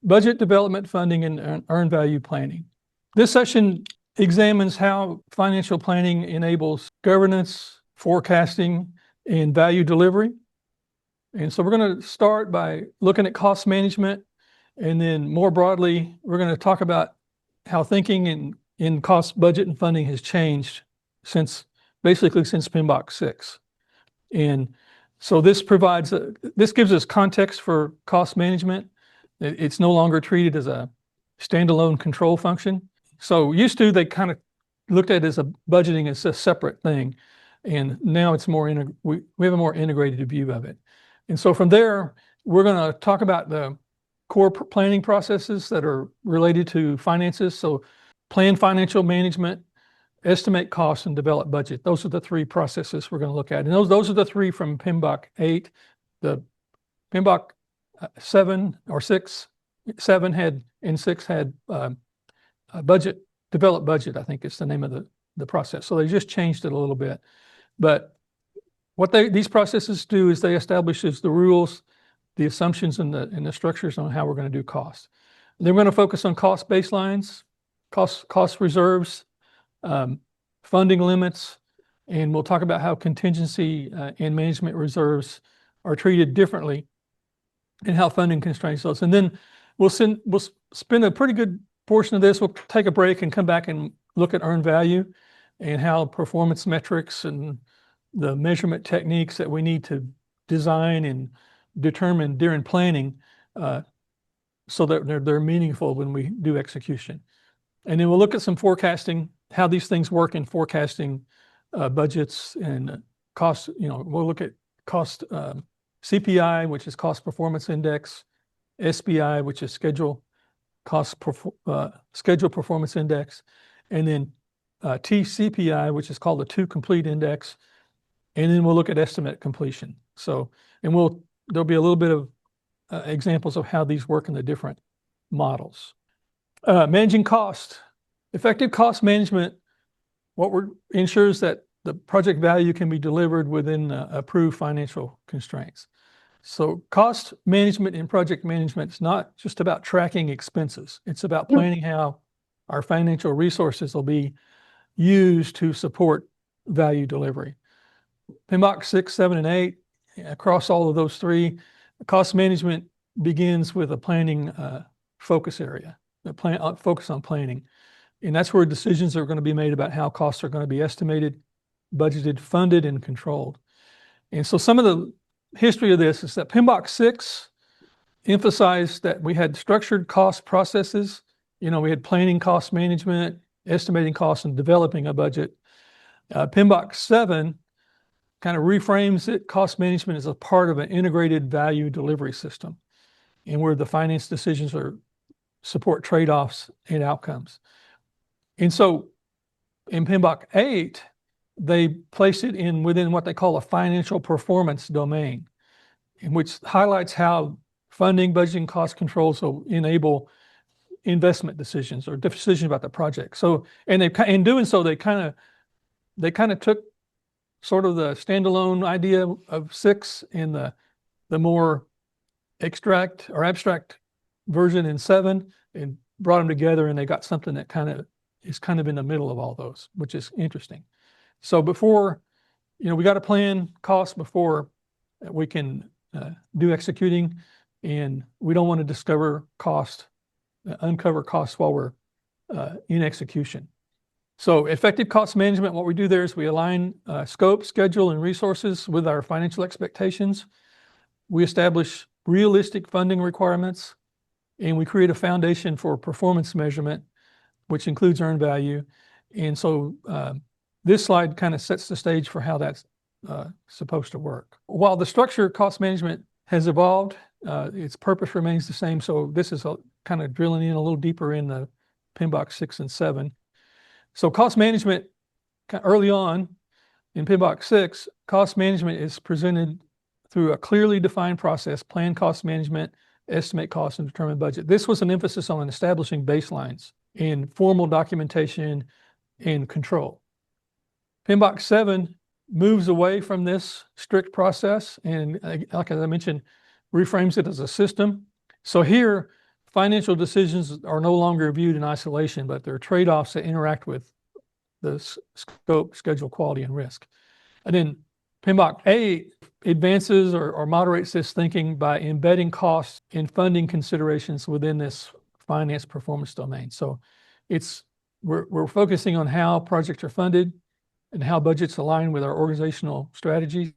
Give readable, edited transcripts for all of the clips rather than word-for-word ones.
budget development, funding, and earned value planning. This session examines how financial planning enables governance, forecasting, and value delivery. And so we're going to start by looking at cost management, and then more broadly, we're going to talk about how thinking in cost, budget, and funding has changed basically since PMBOK 6. And so this gives us context for cost management. It's no longer treated as a standalone control function. So used to, they kind of looked at it as budgeting as a separate thing. And now it's we have a more integrated view of it. And so from there, we're going to talk about the core planning processes that are related to finances. So plan financial management, estimate costs, and develop budget. Those are the three processes we're going to look at. And those are the three from PMBOK 8. The PMBOK 7 or 6, 7 had, and 6 had develop budget, I think is the name of the process. So they just changed it a little bit. But what these processes do is they establishes the rules, the assumptions, and the structures on how we're going to do cost. Then we're going to focus on cost baselines, cost reserves, funding limits, and we'll talk about how contingency and management reserves are treated differently and how funding constrains those. And then we'll spend a pretty good portion of this. We'll take a break and come back and look at earned value and how performance metrics and the measurement techniques that we need to design and determine during planning so that they're meaningful when we do execution. And then we'll look at some forecasting, how these things work in forecasting budgets and cost. We'll look at cost CPI, which is cost performance index, SPI, which is schedule performance index, and then TCPI, which is called the to complete index. And then we'll look at estimate completion. So, and there'll be a little bit of examples of how these work in the different models. Managing cost. Effective cost management ensures that the project value can be delivered within approved financial constraints. So cost management in project management is not just about tracking expenses. It's about planning how our financial resources will be used to support value delivery. PMBOK 6, 7, and 8, across all of those three, cost management begins with a planning focus area, focus on planning. And that's where decisions are going to be made about how costs are going to be estimated, budgeted, funded, and controlled. And so some of the history of this is that PMBOK 6 emphasized that we had structured cost processes. We had planning cost management, estimating costs, and developing a budget. PMBOK 7 kind of reframes it. Cost management is a part of an integrated value delivery system, and where the finance decisions support trade-offs and outcomes. And so in PMBOK 8, they place it within what they call a financial performance domain, in which highlights how funding, budgeting, cost controls will enable investment decisions or decisions about the project. So, and in doing so, they kind of took sort of the standalone idea of 6 and the more abstract version in 7 and brought them together, and they got something that is kind of in the middle of all those, which is interesting. So before, we got to plan costs before we can do executing, and we don't want to uncover costs while we're in execution. So effective cost management, what we do there is we align scope, schedule, and resources with our financial expectations. We establish realistic funding requirements, and we create a foundation for performance measurement, which includes earned value. And so this slide kind of sets the stage for how that's supposed to work. While the structure of cost management has evolved, its purpose remains the same. So this is kind of drilling in a little deeper in the PMBOK 6 and 7. So cost management, early on in PMBOK 6, cost management is presented through a clearly defined process: plan cost management, estimate costs, and determine budget. This was an emphasis on establishing baselines and formal documentation and control. PMBOK 7 moves away from this strict process and, like I mentioned, reframes it as a system. So here, financial decisions are no longer viewed in isolation, but they're trade-offs that interact with the scope, schedule, quality, and risk. And then PMBOK A advances or moderates this thinking by embedding costs and funding considerations within this finance performance domain. So we're focusing on how projects are funded and how budgets align with our organizational strategies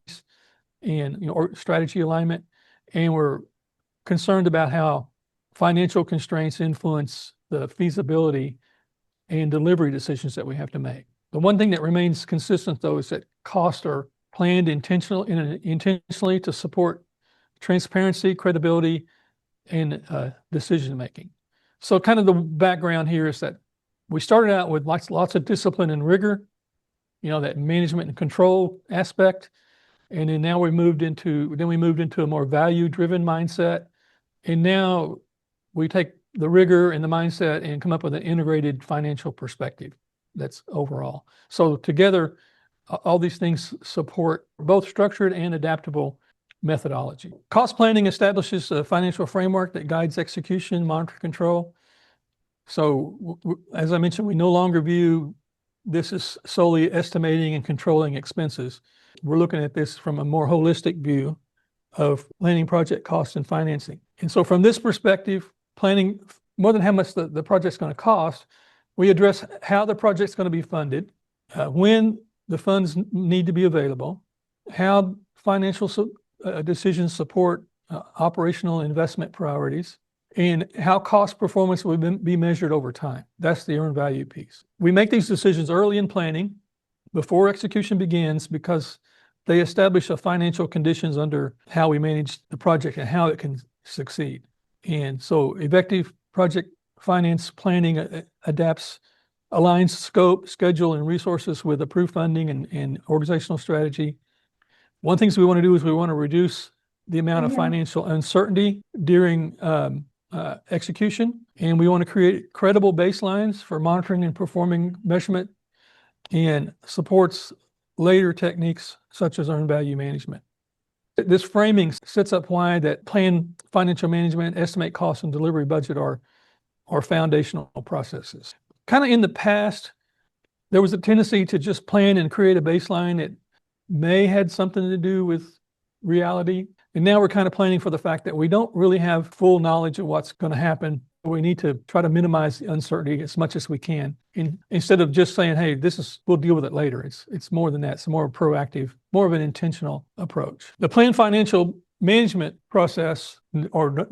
and strategy alignment. And we're concerned about how financial constraints influence the feasibility and delivery decisions that we have to make. The one thing that remains consistent, though, is that costs are planned intentionally to support transparency, credibility, and decision-making. So kind of the background here is that we started out with lots of discipline and rigor, that management and control aspect. And then now we moved into a more value-driven mindset. And now we take the rigor and the mindset and come up with an integrated financial perspective that's overall. So together, all these things support both structured and adaptable methodology. Cost planning establishes a financial framework that guides execution, monitor, control. So as I mentioned, we no longer view this as solely estimating and controlling expenses. We're looking at this from a more holistic view of planning project costs and financing. And so from this perspective, planning more than how much the project's going to cost, we address how the project's going to be funded, when the funds need to be available, how financial decisions support operational investment priorities, and how cost performance will be measured over time. That's the earned value piece. We make these decisions early in planning before execution begins because they establish the financial conditions under how we manage the project and how it can succeed. And so effective project finance planning aligns scope, schedule, and resources with approved funding and organizational strategy. One thing we want to do is we want to reduce the amount of financial uncertainty during execution, and we want to create credible baselines for monitoring and performing measurement and supports later techniques such as earned value management. This framing sets up why that plan financial management, estimate costs, and delivery budget are foundational processes. Kind of in the past, there was a tendency to just plan and create a baseline that may had something to do with reality. And now we're kind of planning for the fact that we don't really have full knowledge of what's going to happen. We need to try to minimize the uncertainty as much as we can. Instead of just saying, hey, we'll deal with it later. It's more than that. It's more proactive, more of an intentional approach. The planned financial management process or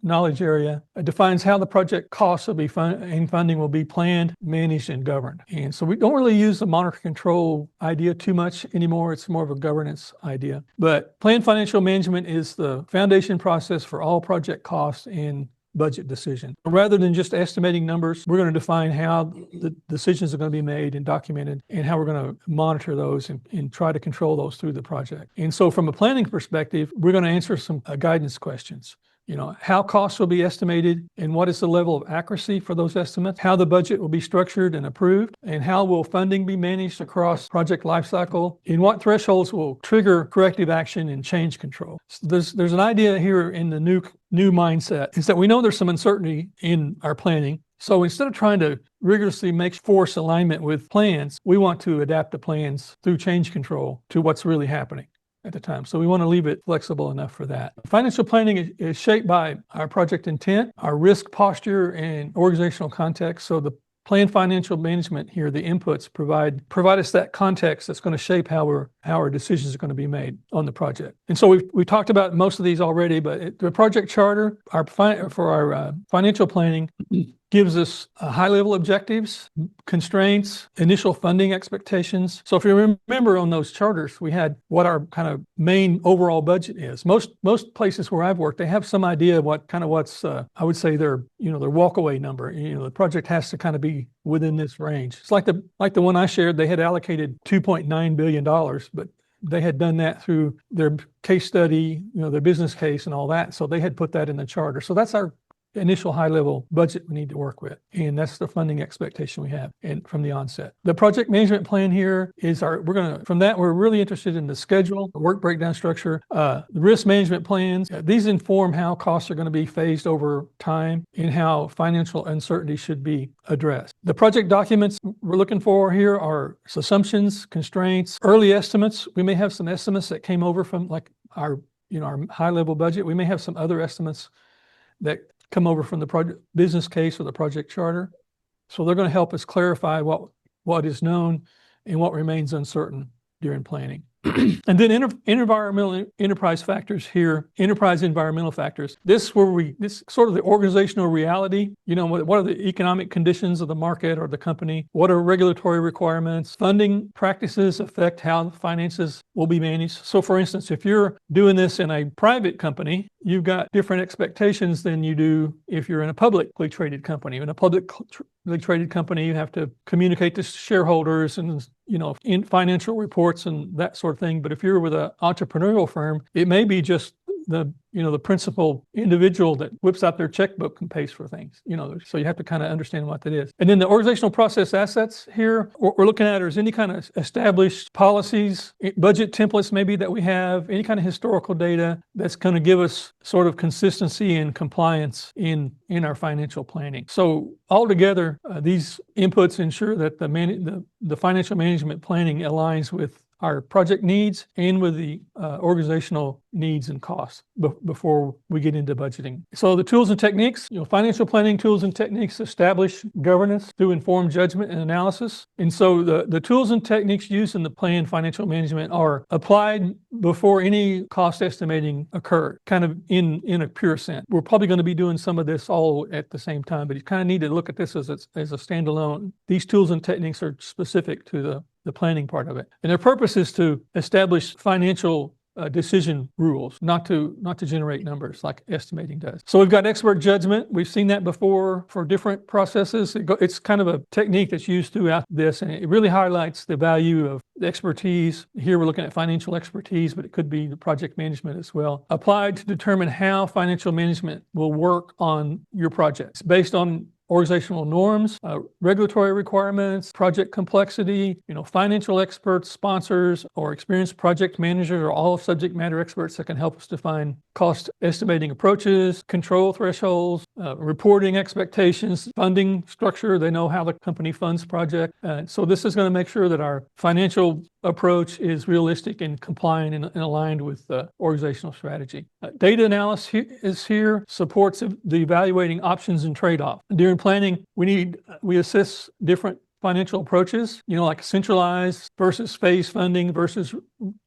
knowledge area defines how the project costs will be and funding will be planned, managed, and governed. And so we don't really use the monitor control idea too much anymore. It's more of a governance idea. But planned financial management is the foundation process for all project costs and budget decision. Rather than just estimating numbers, we're going to define how the decisions are going to be made and documented and how we're going to monitor those and try to control those through the project. And so from a planning perspective, we're going to answer some guidance questions. How costs will be estimated and what is the level of accuracy for those estimates, how the budget will be structured and approved, and how will funding be managed across project lifecycle, and what thresholds will trigger corrective action and change control. So there's an idea here in the new mindset is that we know there's some uncertainty in our planning. So instead of trying to rigorously force alignment with plans, we want to adapt the plans through change control to what's really happening at the time. So we want to leave it flexible enough for that. Financial planning is shaped by our project intent, our risk posture, and organizational context. So the planned financial management here, the inputs provide us that context that's going to shape how our decisions are going to be made on the project. And so we talked about most of these already, but the project charter for our financial planning gives us high-level objectives, constraints, initial funding expectations. So if you remember on those charters, we had what our kind of main overall budget is. Most places where I've worked, they have some idea of what's I would say their walkaway number. The project has to kind of be within this range. It's like the one I shared. They had allocated $2.9 billion, but they had done that through their case study, their business case and all that. So they had put that in the charter. So that's our initial high-level budget we need to work with. And that's the funding expectation we have and from the onset. The project management plan here is from that, we're really interested in the schedule, the work breakdown structure, the risk management plans. These inform how costs are going to be phased over time and how financial uncertainty should be addressed. The project documents we're looking for here are assumptions, constraints, early estimates. We may have some estimates that came over from like our high-level budget. We may have some other estimates that come over from the project business case or the project charter. So they're going to help us clarify what is known and what remains uncertain during planning. And then environmental enterprise factors here, enterprise environmental factors. This sort of the organizational reality. What are the economic conditions of the market or the company? What are regulatory requirements? Funding practices affect how the finances will be managed. So for instance, if you're doing this in a private company, you've got different expectations than you do if you're in a publicly traded company. In a publicly traded company, you have to communicate to shareholders and in financial reports and that sort of thing. But if you're with an entrepreneurial firm, it may be just the principal individual that whips out their checkbook and pays for things. So you have to kind of understand what that is. And then the organizational process assets here, what we're looking at is any kind of established policies, budget templates maybe that we have, any kind of historical data that's going to give us sort of consistency and compliance in our financial planning. So altogether, these inputs ensure that the financial management planning aligns with our project needs and with the organizational needs and costs before we get into budgeting. So the tools and techniques, financial planning tools and techniques establish governance through informed judgment and analysis. And so the tools and techniques used in the plan financial management are applied before any cost estimating occurred, kind of in a pure sense. We're probably going to be doing some of this all at the same time, but you kind of need to look at this as a standalone. These tools and techniques are specific to the planning part of it. And their purpose is to establish financial decision rules, not to generate numbers like estimating does. So we've got expert judgment. We've seen that before for different processes. It's kind of a technique that's used throughout this, and it really highlights the value of expertise. Here we're looking at financial expertise, but it could be the project management as well, applied to determine how financial management will work on your projects based on organizational norms, regulatory requirements, project complexity, financial experts, sponsors, or experienced project managers are all subject matter experts that can help us define cost estimating approaches, control thresholds, reporting expectations, funding structure. They know how the company funds project. So this is going to make sure that our financial approach is realistic and compliant and aligned with the organizational strategy. Data analysis here supports the evaluating options and trade-off. During planning, we assess different financial approaches, like centralized versus phase funding versus,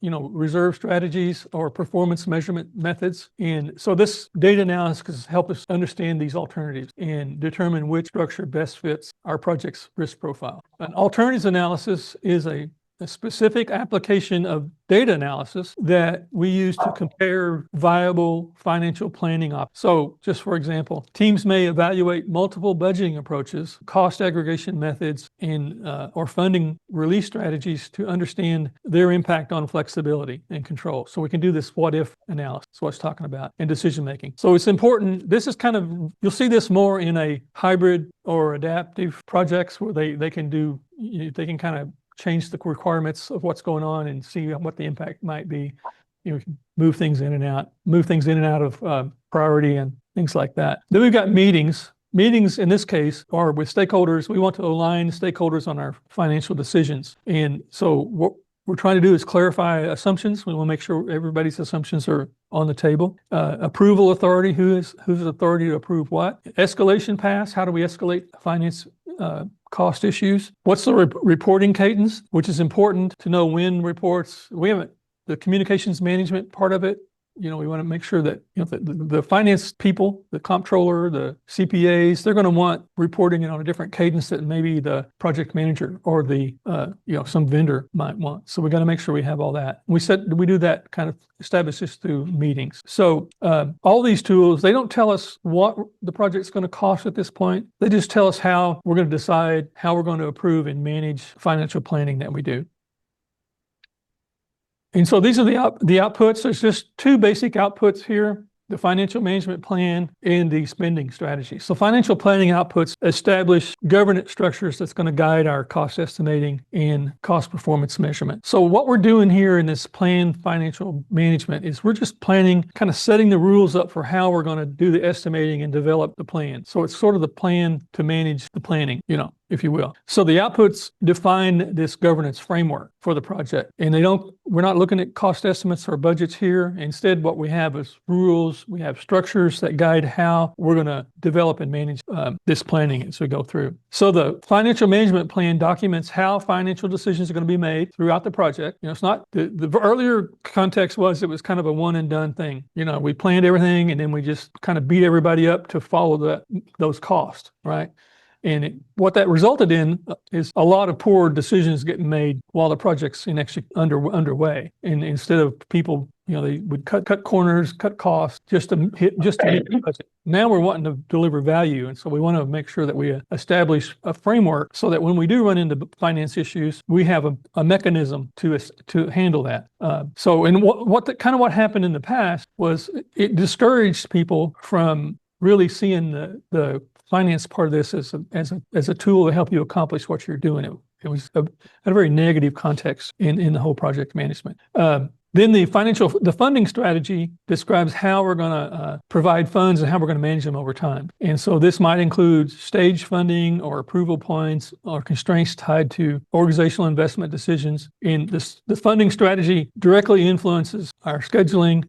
reserve strategies or performance measurement methods. And so this data analysis helps us understand these alternatives and determine which structure best fits our project's risk profile. An alternatives analysis is a specific application of data analysis that we use to compare viable financial planning options. So just for example, teams may evaluate multiple budgeting approaches, cost aggregation methods, and or funding release strategies to understand their impact on flexibility and control. So we can do this what-if analysis, what it's talking about, and decision making. So it's important. This is you'll see this more in a hybrid or adaptive projects where they can kind of change the requirements of what's going on and see what the impact might be. Move things in and out of priority and things like that. Then we've got meetings. Meetings in this case are with stakeholders. We want to align stakeholders on our financial decisions. And so what we're trying to do is clarify assumptions. We want to make sure everybody's assumptions are on the table. Approval authority, who's authority to approve what? Escalation paths, how do we escalate finance cost issues? What's the reporting cadence, which is important to know when reports. The communications management part of it. We want to make sure that the finance people, the comptroller, the CPAs, they're going to want reporting on a different cadence that maybe the project manager or the some vendor might want. So we got to make sure we have all that. We do that kind of establish this through meetings. So all these tools, they don't tell us what the project's going to cost at this point. They just tell us how we're going to decide how we're going to approve and manage financial planning that we do. And so these are the outputs. There's just two basic outputs here. the financial management plan, and the spending strategy. So financial planning outputs establish governance structures that's going to guide our cost estimating and cost performance measurement. So what we're doing here in this planned financial management is we're just planning, kind of setting the rules up for how we're going to do the estimating and develop the plan. So it's sort of the plan to manage the planning, if you will. So the outputs define this governance framework for the project. And we're not looking at cost estimates or budgets here. Instead, what we have is rules, we have structures that guide how we're going to develop and manage this planning as we go through. So the financial management plan documents how financial decisions are going to be made throughout the project. It's not, the earlier context it was kind of a one and done thing. We planned everything and then we just kind of beat everybody up to follow those costs, right? And what that resulted in is a lot of poor decisions getting made while the project's actually underway. And instead of people, they would cut corners, cut costs just to meet the budget. Now we're wanting to deliver value, and so we want to make sure that we establish a framework so that when we do run into finance issues, we have a mechanism to handle that. What happened in the past was it discouraged people from really seeing the finance part of this as a tool to help you accomplish what you're doing. It was a very negative context in the whole project management. Then the funding strategy describes how we're going to provide funds and how we're going to manage them over time. And so this might include stage funding or approval points or constraints tied to organizational investment decisions. And the funding strategy directly influences our scheduling,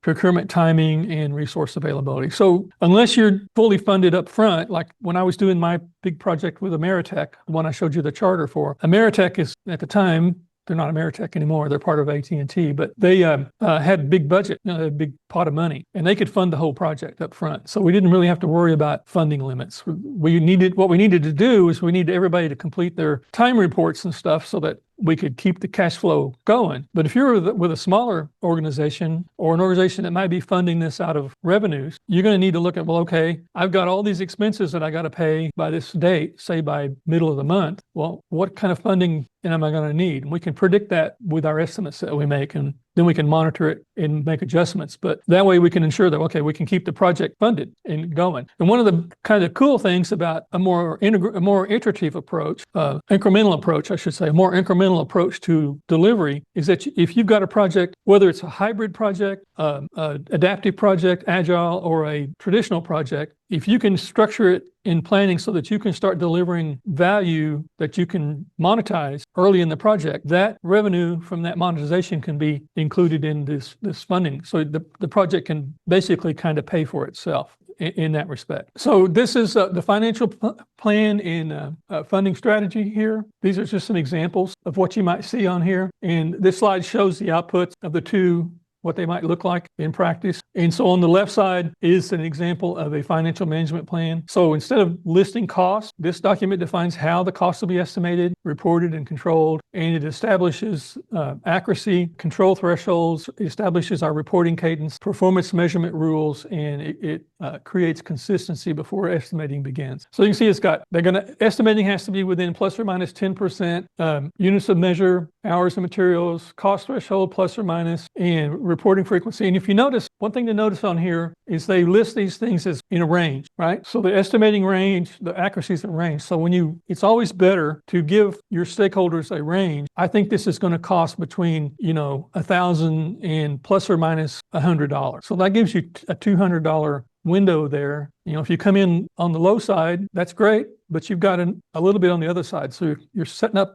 procurement timing, and resource availability. So unless you're fully funded up front, like when I was doing my big project with Ameritech, the one I showed you the charter for, Ameritech is, at the time, they're not Ameritech anymore. They're part of AT&T, but they had a big budget, a big pot of money, and they could fund the whole project up front. So we didn't really have to worry about funding limits. What we needed to do is we needed everybody to complete their time reports and stuff so that we could keep the cash flow going. But if you're with a smaller organization or an organization that might be funding this out of revenues, you're going to need to look at, well, okay, I've got all these expenses that I got to pay by this date, say by middle of the month. Well, what kind of funding am I going to need? And we can predict that with our estimates that we make, and then we can monitor it and make adjustments. But that way we can ensure that, okay, we can keep the project funded and going. And one of the kind of cool things about a more iterative approach, incremental approach, I should say, a more incremental approach to delivery is that if you've got a project, whether it's a hybrid project, adaptive project, agile, or a traditional project, if you can structure it in planning so that you can start delivering value that you can monetize early in the project, that revenue from that monetization can be included in this funding. So the project can basically kind of pay for itself in that respect. So this is the financial plan and funding strategy here. These are just some examples of what you might see on here. And this slide shows the outputs of the two, what they might look like in practice. And so on the left side is an example of a financial management plan. So instead of listing costs, this document defines how the costs will be estimated, reported, and controlled. And it establishes accuracy, control thresholds, establishes our reporting cadence, performance measurement rules, and it creates consistency before estimating begins. So you can see estimating has to be within plus or minus 10%, units of measure, hours of materials, cost threshold plus or minus, and reporting frequency. And if you notice, one thing to notice on here is they list these things as in a range, right? So the estimating range, the accuracy is a range. So it's always better to give your stakeholders a range. I think this is going to cost between, $1,000 and plus or minus $100. So that gives you a $200 window there. If you come in on the low side, that's great, but you've got a little bit on the other side. So you're setting up,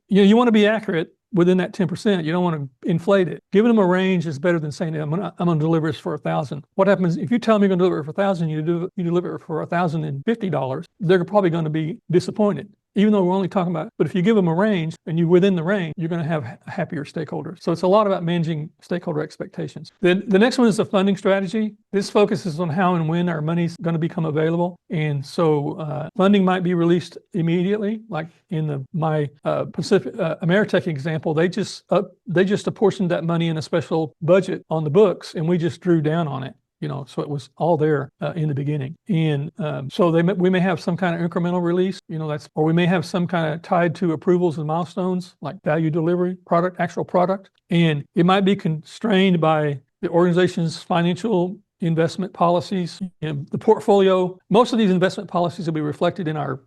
you want to be accurate within that 10%. You don't want to inflate it. Giving them a range is better than saying, I'm going to deliver this for $1,000. What happens if you tell them you're going to deliver it for $1,000, you deliver it for $1,050, they're probably going to be disappointed. Even though we're only talking about, but if you give them a range and you're within the range, you're going to have happier stakeholders. So it's a lot about managing stakeholder expectations. Then the next one is the funding strategy. This focuses on how and when our money's going to become available. And so funding might be released immediately, like in my Pacific Ameritech example. They just apportioned that money in a special budget on the books, and we just drew down on it. So it was all there in the beginning. And so we may have some kind of incremental release, or we may have some kind of tied to approvals and milestones like value delivery, actual product. And it might be constrained by the organization's financial investment policies. The portfolio, most of these investment policies will be reflected in our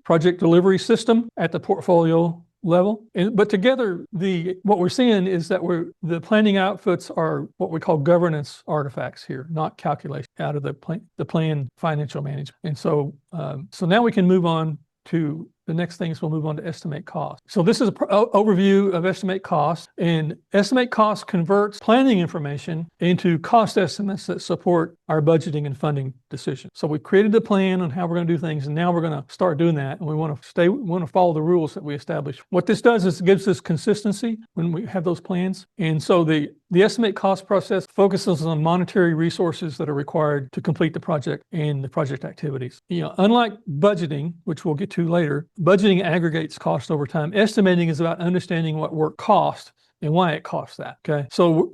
project delivery system at the portfolio level. But together, what we're seeing is that the planning outputs are what we call governance artifacts here, not calculation out of the plan financial management. And so now we can move on to the next thing is we'll move on to estimate cost. So this is an overview of estimate cost, and estimate cost converts planning information into cost estimates that support our budgeting and funding decisions. So we've created a plan on how we're going to do things, and now we're going to start doing that, and we want to follow the rules that we established. What this does is it gives us consistency when we have those plans. And so the estimate cost process focuses on monetary resources that are required to complete the project and the project activities. Unlike budgeting, which we'll get to later, budgeting aggregates cost over time. Estimating is about understanding what work costs and why it costs that. Okay, so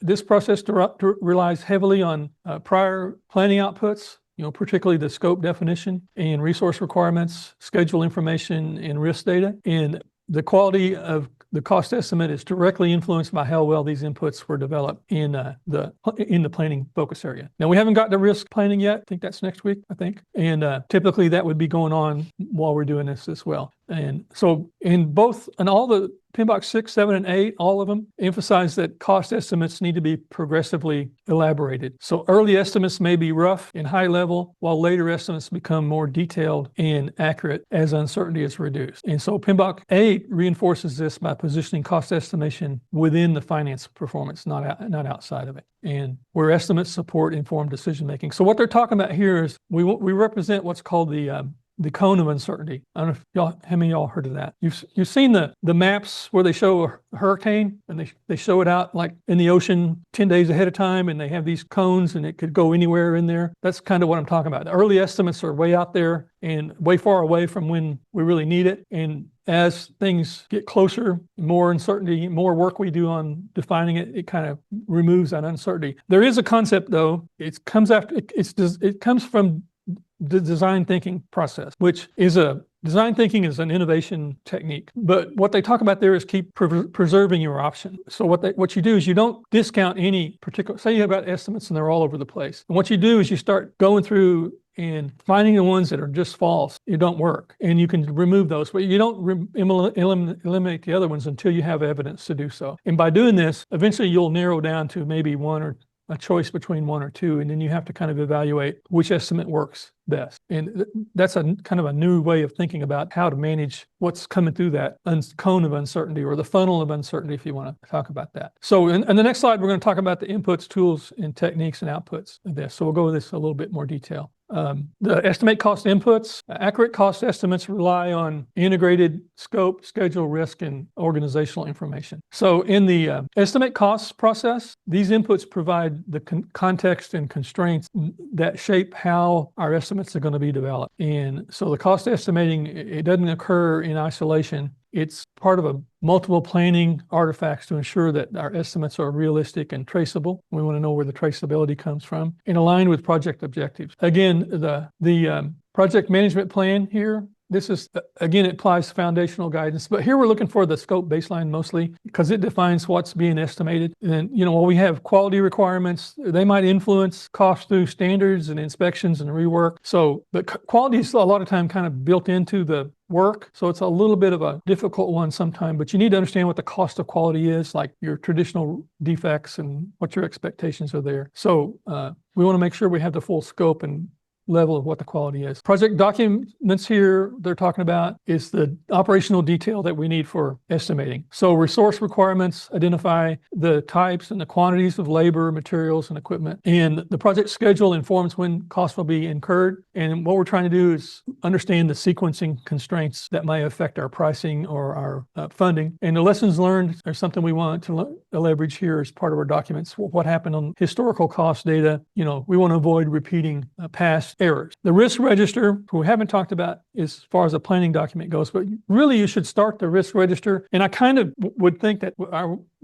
this process relies heavily on prior planning outputs, particularly the scope definition and resource requirements, schedule information, and risk data. And the quality of the cost estimate is directly influenced by how well these inputs were developed in the planning focus area. Now, we haven't got to risk planning yet. I think that's next week, And typically that would be going on while we're doing this as well. And so all the PMBOK 6, 7, and 8, all of them emphasize that cost estimates need to be progressively elaborated. So early estimates may be rough and high level, while later estimates become more detailed and accurate as uncertainty is reduced. And so PMBOK 8 reinforces this by positioning cost estimation within the finance performance, not outside of it, and where estimates support informed decision making. So what they're talking about here is we represent what's called the cone of uncertainty. I don't know if how many of y'all heard of that. You've seen the maps where they show a hurricane and they show it out like in the ocean 10 days ahead of time, and they have these cones and it could go anywhere in there. That's kind of what I'm talking about. The early estimates are way out there and way far away from when we really need it. And as things get closer, more uncertainty, more work we do on defining it, it kind of removes that uncertainty. There is a concept though. It comes from the design thinking process, which is design thinking is an innovation technique. But what they talk about there is keep preserving your option. So what you do is you don't discount any particular, say you have got estimates and they're all over the place. And what you do is you start going through and finding the ones that are just false, it don't work. And you can remove those, but you don't eliminate the other ones until you have evidence to do so. And by doing this, eventually you'll narrow down to maybe one or a choice between one or two, and then you have to kind of evaluate which estimate works best. And that's a kind of a new way of thinking about how to manage what's coming through that cone of uncertainty, or the funnel of uncertainty, if you want to talk about that. So in the next slide, we're going to talk about the inputs, tools, and techniques and outputs of this. So we'll go over this in a little bit more detail. The estimate cost inputs, accurate cost estimates rely on integrated scope, schedule, risk, and organizational information. So in the estimate costs process, these inputs provide the context and constraints that shape how our estimates are going to be developed. And so the cost estimating, it doesn't occur in isolation. It's part of a multiple planning artifacts to ensure that our estimates are realistic and traceable. We want to know where the traceability comes from and aligned with project objectives. Again, the project management plan here, this is, again, it applies foundational guidance, but here we're looking for the scope baseline mostly because it defines what's being estimated. And, while we have quality requirements, they might influence cost through standards and inspections and rework. But quality is a lot of time kind of built into the work. So it's a little bit of a difficult one sometimes, but you need to understand what the cost of quality is, like your traditional defects and what your expectations are there. So we want to make sure we have the full scope and level of what the quality is. Project documents here they're talking about is the operational detail that we need for estimating. So resource requirements identify the types and the quantities of labor, materials, and equipment. And the project schedule informs when costs will be incurred. And what we're trying to do is understand the sequencing constraints that may affect our pricing or our funding. And the lessons learned are something we want to leverage here as part of our documents. What happened on historical cost data, we want to avoid repeating past errors. The risk register, we haven't talked about as far as a planning document goes, but really you should start the risk register. And I kind of would think that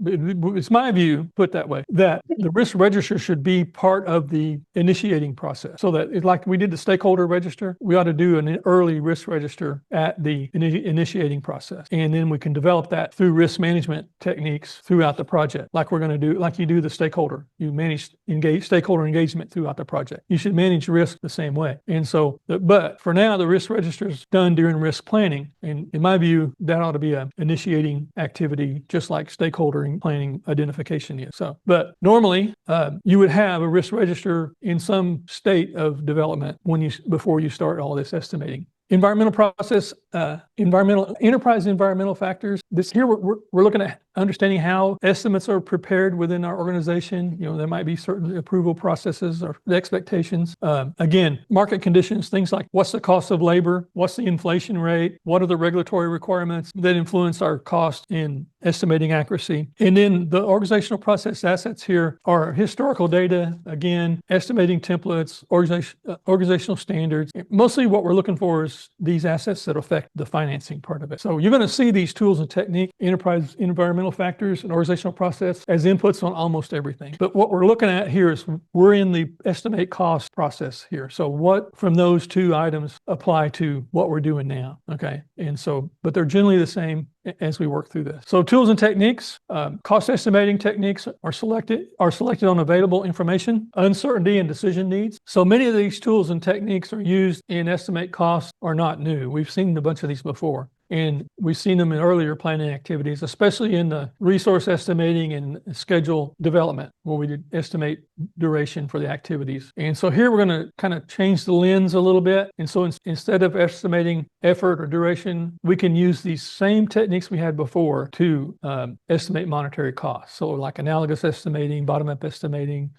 it's my view, put that way, that the risk register should be part of the initiating process. So that it's like we did the stakeholder register, we ought to do an early risk register at the initiating process. And then we can develop that through risk management techniques throughout the project. Like we're going to do, like you do the stakeholder, you manage stakeholder engagement throughout the project. You should manage risk the same way. And so, but for now, the risk register is done during risk planning. And in my view, that ought to be an initiating activity, just like stakeholder planning identification is. So, but normally you would have a risk register in some state of development before you start all this estimating. Environmental process, enterprise environmental factors. This here we're looking at understanding how estimates are prepared within our organization. There might be certain approval processes or expectations. Again, market conditions, things like what's the cost of labor, what's the inflation rate, what are the regulatory requirements that influence our cost in estimating accuracy. And then the organizational process assets here are historical data, again, estimating templates, organizational standards. Mostly what we're looking for is these assets that affect the financing part of it. So you're going to see these tools and technique, enterprise environmental factors, and organizational process as inputs on almost everything. But what we're looking at here is we're in the estimate cost process here. So what from those two items apply to what we're doing now? Okay. And so, but they're generally the same as we work through this. So tools and techniques, cost estimating techniques are selected on available information, uncertainty, and decision needs. So many of these tools and techniques are used in estimate costs are not new. We've seen a bunch of these before. And we've seen them in earlier planning activities, especially in the resource estimating and schedule development, where we did estimate duration for the activities. And so here we're going to kind of change the lens a little bit. And so instead of estimating effort or duration, we can use these same techniques we had before to estimate monetary costs. So like analogous estimating, bottom-up estimating,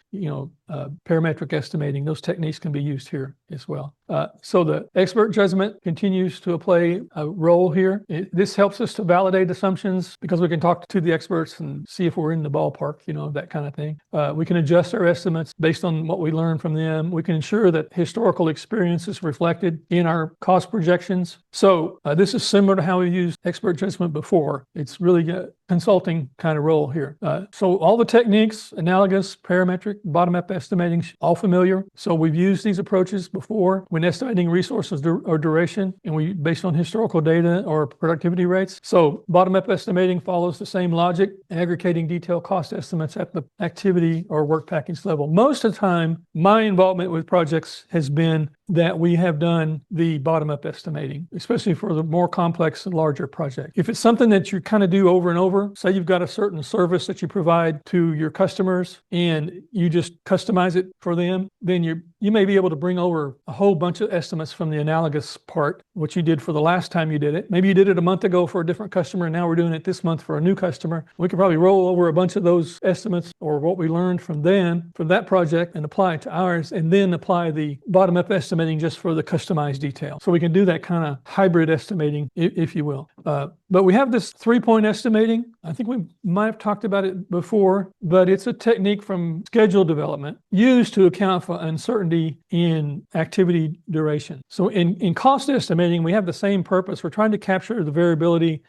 parametric estimating, those techniques can be used here as well. So the expert judgment continues to play a role here. This helps us to validate assumptions because we can talk to the experts and see if we're in the ballpark, that kind of thing. We can adjust our estimates based on what we learn from them. We can ensure that historical experience is reflected in our cost projections. So this is similar to how we used expert judgment before. It's really a consulting kind of role here. So all the techniques, analogous, parametric, bottom-up estimating, all familiar. So we've used these approaches before when estimating resources or duration, and we based on historical data or productivity rates. So bottom-up estimating follows the same logic, aggregating detailed cost estimates at the activity or work package level. Most of the time, my involvement with projects has been that we have done the bottom-up estimating, especially for the more complex and larger project. If it's something that you kind of do over and over, say you've got a certain service that you provide to your customers and you just customize it for them, then you may be able to bring over a whole bunch of estimates from the analogous part, what you did for the last time you did it. Maybe you did it a month ago for a different customer, and now we're doing it this month for a new customer. We could probably roll over a bunch of those estimates or what we learned from that project and apply it to ours, and then apply the bottom-up estimating just for the customized detail. So we can do that kind of hybrid estimating, if you will. But we have this 3-point estimating. I think we might have talked about it before, but it's a technique from schedule development used to account for uncertainty in activity duration. So in cost estimating, we have the same purpose. We're trying to capture the variability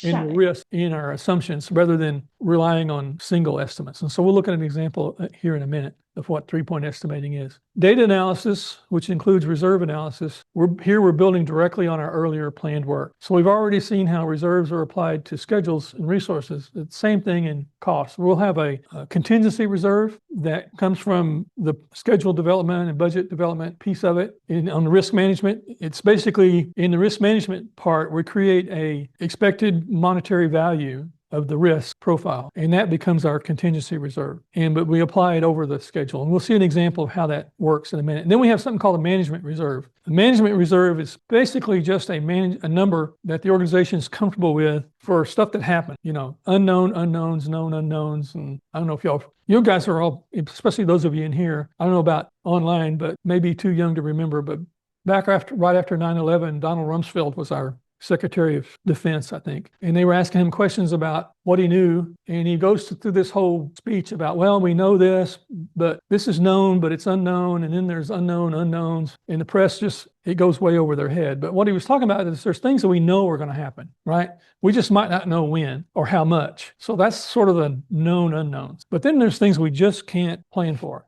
and the risk in our assumptions rather than relying on single estimates. And so we'll look at an example here in a minute of what 3-point estimating is. Data analysis, which includes reserve analysis, we're building directly on our earlier planned work. So we've already seen how reserves are applied to schedules and resources. The same thing in costs. We'll have a contingency reserve that comes from the schedule development and budget development piece of it. On the risk management, it's basically in the risk management part, we create a expected monetary value of the risk profile, and that becomes our contingency reserve. But we apply it over the schedule, and we'll see an example of how that works in a minute. And then we have something called a management reserve. The management reserve is basically just a number that the organization is comfortable with for stuff that happened. Unknown unknowns, known unknowns, and I don't know if you guys are all, especially those of you in here, I don't know about online, but maybe too young to remember, but right after 9/11, Donald Rumsfeld was our Secretary of Defense, I think. And they were asking him questions about what he knew. And he goes through this whole speech about, well, we know this, but this is known, but it's unknown. And then there's unknown unknowns. And the press it goes way over their head. But what he was talking about is there's things that we know are going to happen, right? We just might not know when or how much. So that's sort of the known unknowns. But then there's things we just can't plan for.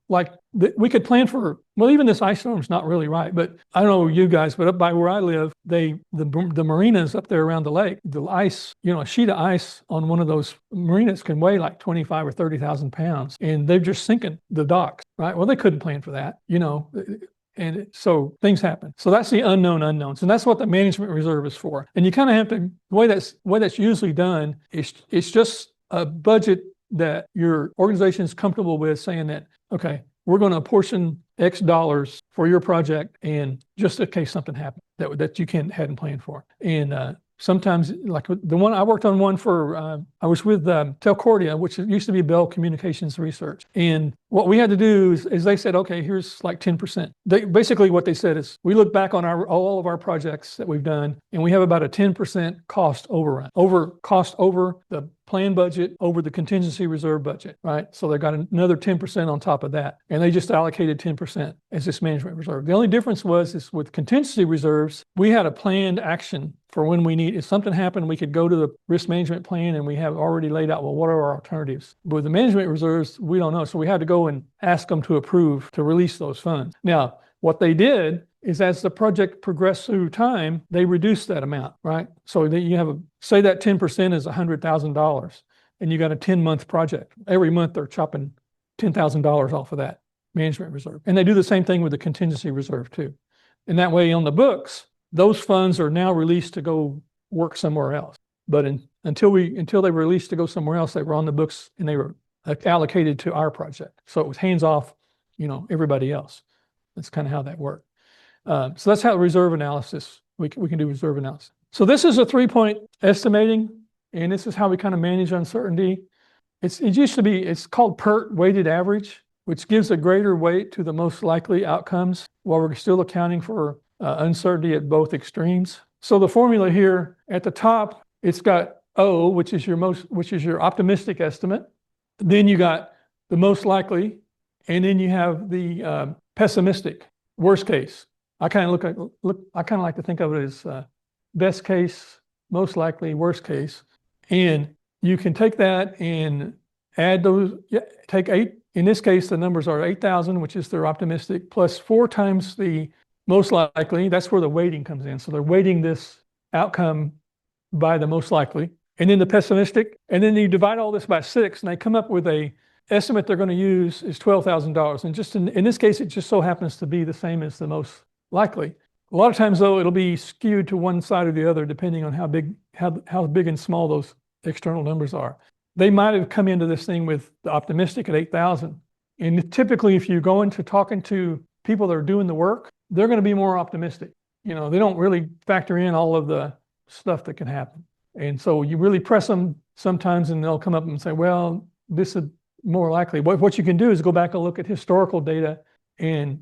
Like we could plan for, well, even this ice storm's not really right, but I don't know you guys, but up by where I live, the marinas up there around the lake, the ice, a sheet of ice on one of those marinas can weigh like 25 or 30,000 pounds, and they're just sinking the docks, right? Well, they couldn't plan for that, and so things happen. So that's the unknown unknowns, and that's what the management reserve is for. And you kind of have to, the way that's usually done is it's just a budget that your organization is comfortable with, saying that, okay, we're going to apportion X dollars for your project, and just in case something happened that you hadn't planned for. And sometimes, like the one I worked on one for, I was with Telcordia, which used to be Bell Communications Research. And what we had to do is they said, okay, here's like 10%. Basically what they said is, we look back on all of our projects that we've done, and we have about a 10% cost overrun, over the plan budget, over the contingency reserve budget, right? So they got another 10% on top of that. And they just allocated 10% as this management reserve. The only difference is with contingency reserves, we had a planned action for when we need, if something happened, we could go to the risk management plan and we have already laid out, well, what are our alternatives? But with the management reserves, we don't know. So we had to go and ask them to approve to release those funds. Now, what they did is, as the project progressed through time, they reduced that amount, right? So that you have say that 10% is $100,000, and you got a 10-month project. Every month they're chopping $10,000 off of that management reserve. And they do the same thing with the contingency reserve too. And that way on the books, those funds are now released to go work somewhere else. But until they were released to go somewhere else, they were on the books and they were allocated to our project. So it was hands off, everybody else. That's kind of how that worked. So that's how reserve analysis, we can do reserve analysis. So this is a 3-point estimating, and this is how we kind of manage uncertainty. It's called PERT, weighted average, which gives a greater weight to the most likely outcomes while we're still accounting for uncertainty at both extremes. So the formula here at the top, it's got O, which is your optimistic estimate. Then you got the most likely, and then you have the pessimistic, worst case. I kind of like to think of it as best case, most likely, worst case. And you can take that and add those, take 8, in this case, the numbers are 8,000, which is their optimistic, plus 4 times the most likely. That's where the weighting comes in. So they're weighting this outcome by the most likely. And then the pessimistic, and then you divide all this by 6, and they come up with a estimate they're going to use is $12,000. And just in this case, it just so happens to be the same as the most likely. A lot of times, though, it'll be skewed to one side or the other, depending on how big and small those external numbers are. They might have come into this thing with the optimistic at 8,000. And typically, if you go into talking to people that are doing the work, they're going to be more optimistic. They don't really factor in all of the stuff that can happen. And so you really press them sometimes, and they'll come up and say, well, this is more likely. What you can do is go back and look at historical data and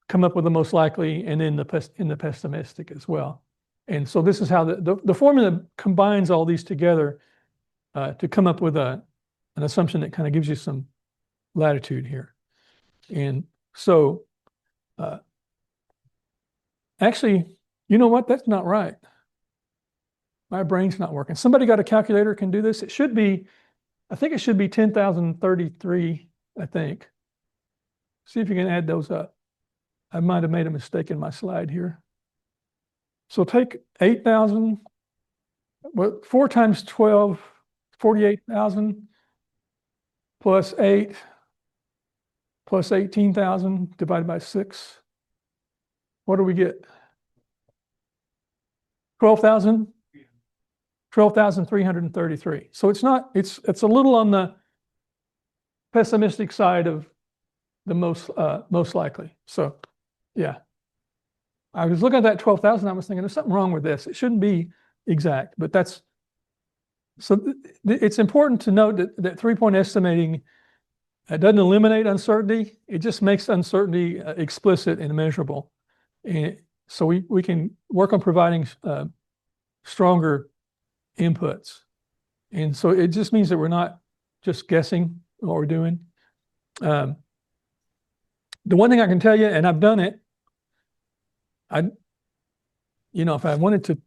come up with the most likely, and then the pessimistic as well. And so this is how the formula combines all these together to come up with an assumption that kind of gives you some latitude here. And so actually, you know what? That's not right. My brain's not working. Somebody got a calculator, can do this? I think it should be 10,033, I think. See if you can add those up. I might have made a mistake in my slide here. So take 8,000, 4 times 12, 48,000, plus 8, plus 18,000 divided by 6. What do we get? 12,000? 12,333. So it's a little on the pessimistic side of the most likely. So yeah, I was looking at that 12,000. I was thinking there's something wrong with this. It shouldn't be exact, but it's important to note that 3-point estimating doesn't eliminate uncertainty. It just makes uncertainty explicit and measurable. And so we can work on providing stronger inputs. And so it just means that we're not just guessing what we're doing. The one thing I can tell you, and I've done it, if I wanted to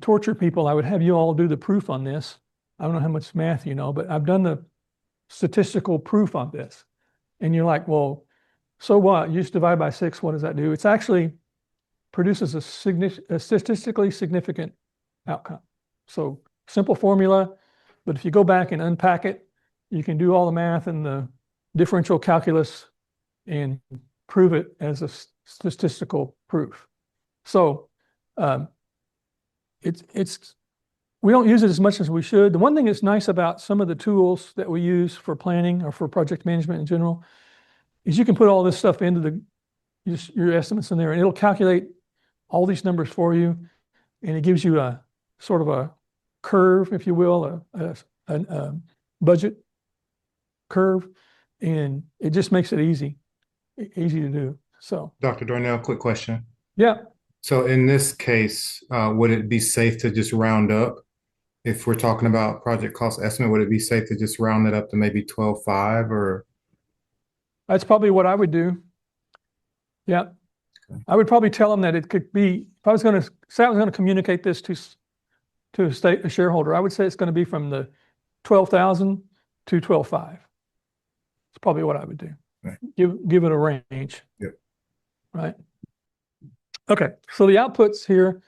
torture people, I would have you all do the proof on this. I don't know how much math you know, but I've done the statistical proof on this. And you're like, well, so what? You just divide by 6, what does that do? It's actually produces a statistically significant outcome. So simple formula, but if you go back and unpack it, you can do all the math and the differential calculus and prove it as a statistical proof. So we don't use it as much as we should. The one thing that's nice about some of the tools that we use for planning or for project management in general is you can put all this stuff into your estimates in there, and it'll calculate all these numbers for you, and it gives you a sort of a curve, if you will, a budget curve, and it just makes it easy to do. So, Dr. Darnell, quick question. Yeah. So in this case, would it be safe to just round up? If we're talking about project cost estimate, would it be safe to just round it up to maybe 12.5 or? That's probably what I would do. Yeah. Okay. I would probably tell them that it could be, if I was going to say I was going to communicate this to a shareholder, I would say it's going to be from the 12,000 to 12.5. It's probably what I would do. Right. Give it a range. Yep. Right. Okay. So the outputs here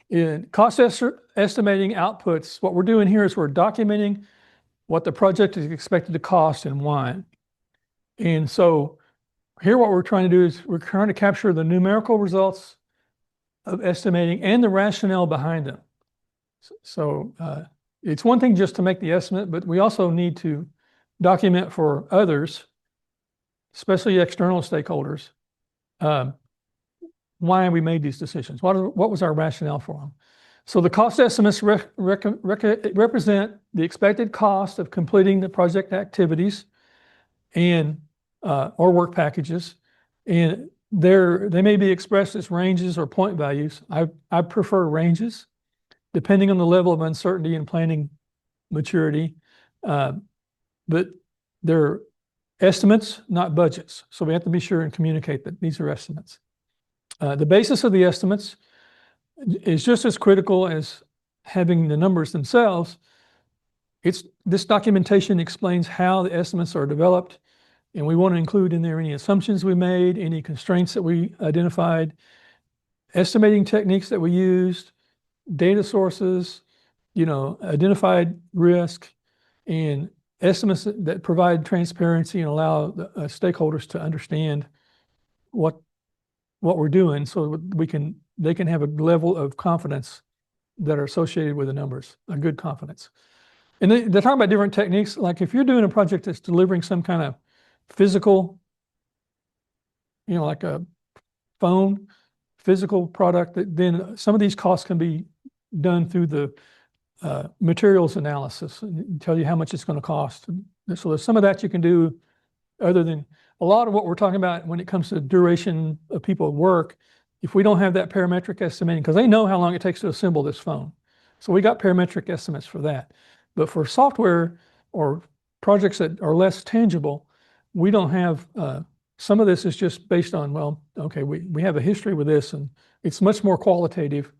in cost estimating outputs, what we're doing here is we're documenting what the project is expected to cost and why. And so here what we're trying to do is we're trying to capture the numerical results of estimating and the rationale behind them. So it's one thing just to make the estimate, but we also need to document for others, especially external stakeholders, why we made these decisions. What was our rationale for them? So the cost estimates represent the expected cost of completing the project activities and or work packages, and they may be expressed as ranges or point values. I prefer ranges, depending on the level of uncertainty and planning maturity, but they're estimates, not budgets. So we have to be sure and communicate that these are estimates. The basis of the estimates is just as critical as having the numbers themselves. This documentation explains how the estimates are developed, and we want to include in there any assumptions we made, any constraints that we identified, estimating techniques that we used, data sources, identified risk, and estimates that provide transparency and allow the stakeholders to understand what we're doing, so they can have a level of confidence that are associated with the numbers, a good confidence. And they're talking about different techniques. Like if you're doing a project that's delivering some kind of physical, like a phone, physical product, then some of these costs can be done through the materials analysis and tell you how much it's going to cost. And so there's some of that you can do, other than a lot of what we're talking about when it comes to duration of people work. If we don't have that parametric estimating, because they know how long it takes to assemble this phone. So we got parametric estimates for that. But for software or projects that are less tangible, we don't have, some of this is just based on, well, okay, we have a history with this, and it's much more qualitative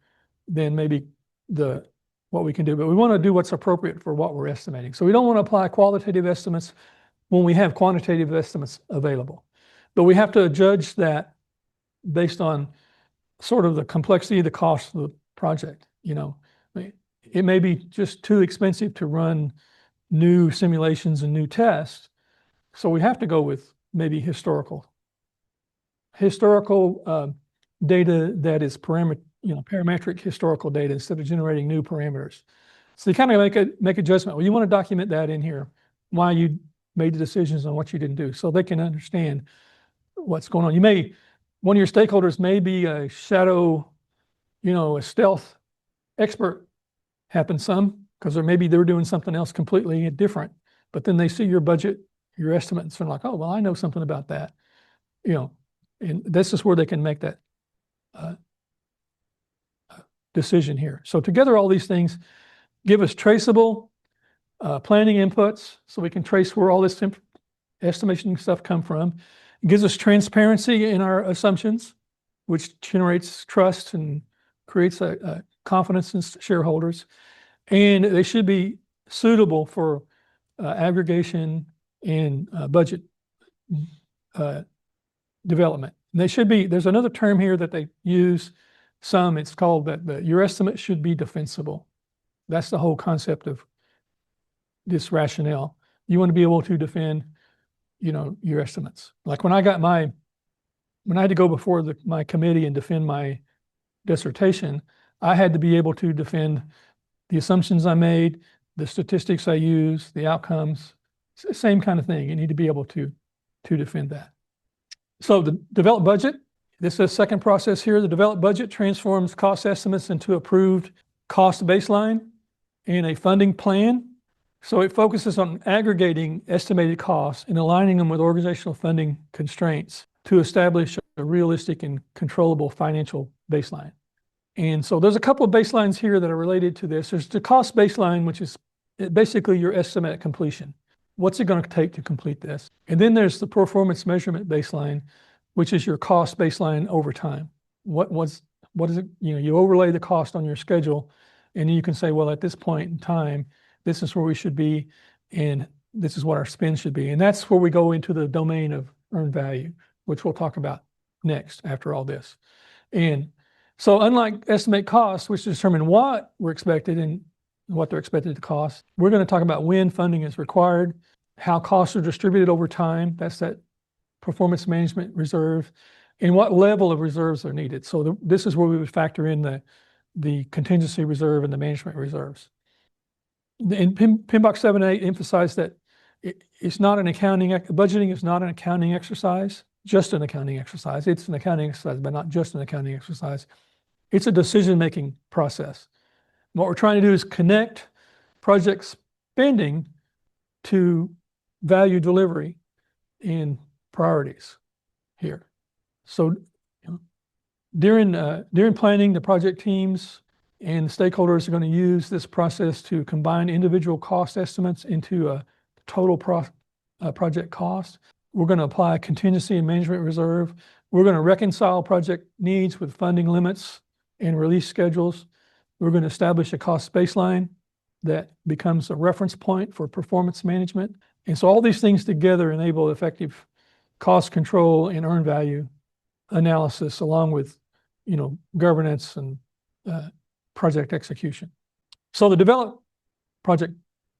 than maybe what we can do. But we want to do what's appropriate for what we're estimating. So we don't want to apply qualitative estimates when we have quantitative estimates available. But we have to judge that based on sort of the complexity of the cost of the project. It may be just too expensive to run new simulations and new tests. So we have to go with maybe historical data that is parametric historical data instead of generating new parameters. So you kind of make a judgment. Well, you want to document that in here, why you made the decisions on what you didn't do, so they can understand what's going on. One of your stakeholders may be a shadow, a stealth expert. Happens some, because maybe they're doing something else completely different, but then they see your budget, your estimates, and like, oh, well, I know something about that, and this is where they can make that decision here. So together, all these things give us traceable planning inputs, so we can trace where all this estimation stuff come from. It gives us transparency in our assumptions, which generates trust and creates a confidence in shareholders. And they should be suitable for aggregation and budget development. And they should be, there's another term here that they use some, it's called that your estimate should be defensible. That's the whole concept of this rationale. You want to be able to defend, your estimates. Like when I had to go before my committee and defend my dissertation, I had to be able to defend the assumptions I made, the statistics I use, the outcomes, same kind of thing. You need to be able to defend that. So the develop budget, this is the second process here. The develop budget transforms cost estimates into approved cost baseline and a funding plan. So it focuses on aggregating estimated costs and aligning them with organizational funding constraints to establish a realistic and controllable financial baseline. And so there's a couple of baselines here that are related to this. There's the cost baseline, which is basically your estimate at completion. What's it going to take to complete this? And then there's the performance measurement baseline, which is your cost baseline over time. What is it? You overlay the cost on your schedule, and then you can say, well, at this point in time, this is where we should be, and this is what our spend should be. And that's where we go into the domain of earned value, which we'll talk about next after all this. And so unlike estimate costs, which determine what we're expected and what they're expected to cost, we're going to talk about when funding is required, how costs are distributed over time, that's that performance management reserve, and what level of reserves are needed. So this is where we would factor in the contingency reserve and the management reserves. And PMBOK 7.8 emphasized that it's not an budgeting is not an accounting exercise, just an accounting exercise. It's an accounting exercise, but not just an accounting exercise. It's a decision-making process. What we're trying to do is connect project spending to value delivery and priorities here. So during planning, the project teams and stakeholders are going to use this process to combine individual cost estimates into a total project cost. We're going to apply a contingency and management reserve. We're going to reconcile project needs with funding limits and release schedules. We're going to establish a cost baseline that becomes a reference point for performance management. And so all these things together enable effective cost control and earned value analysis, along with, governance and project execution. So the develop project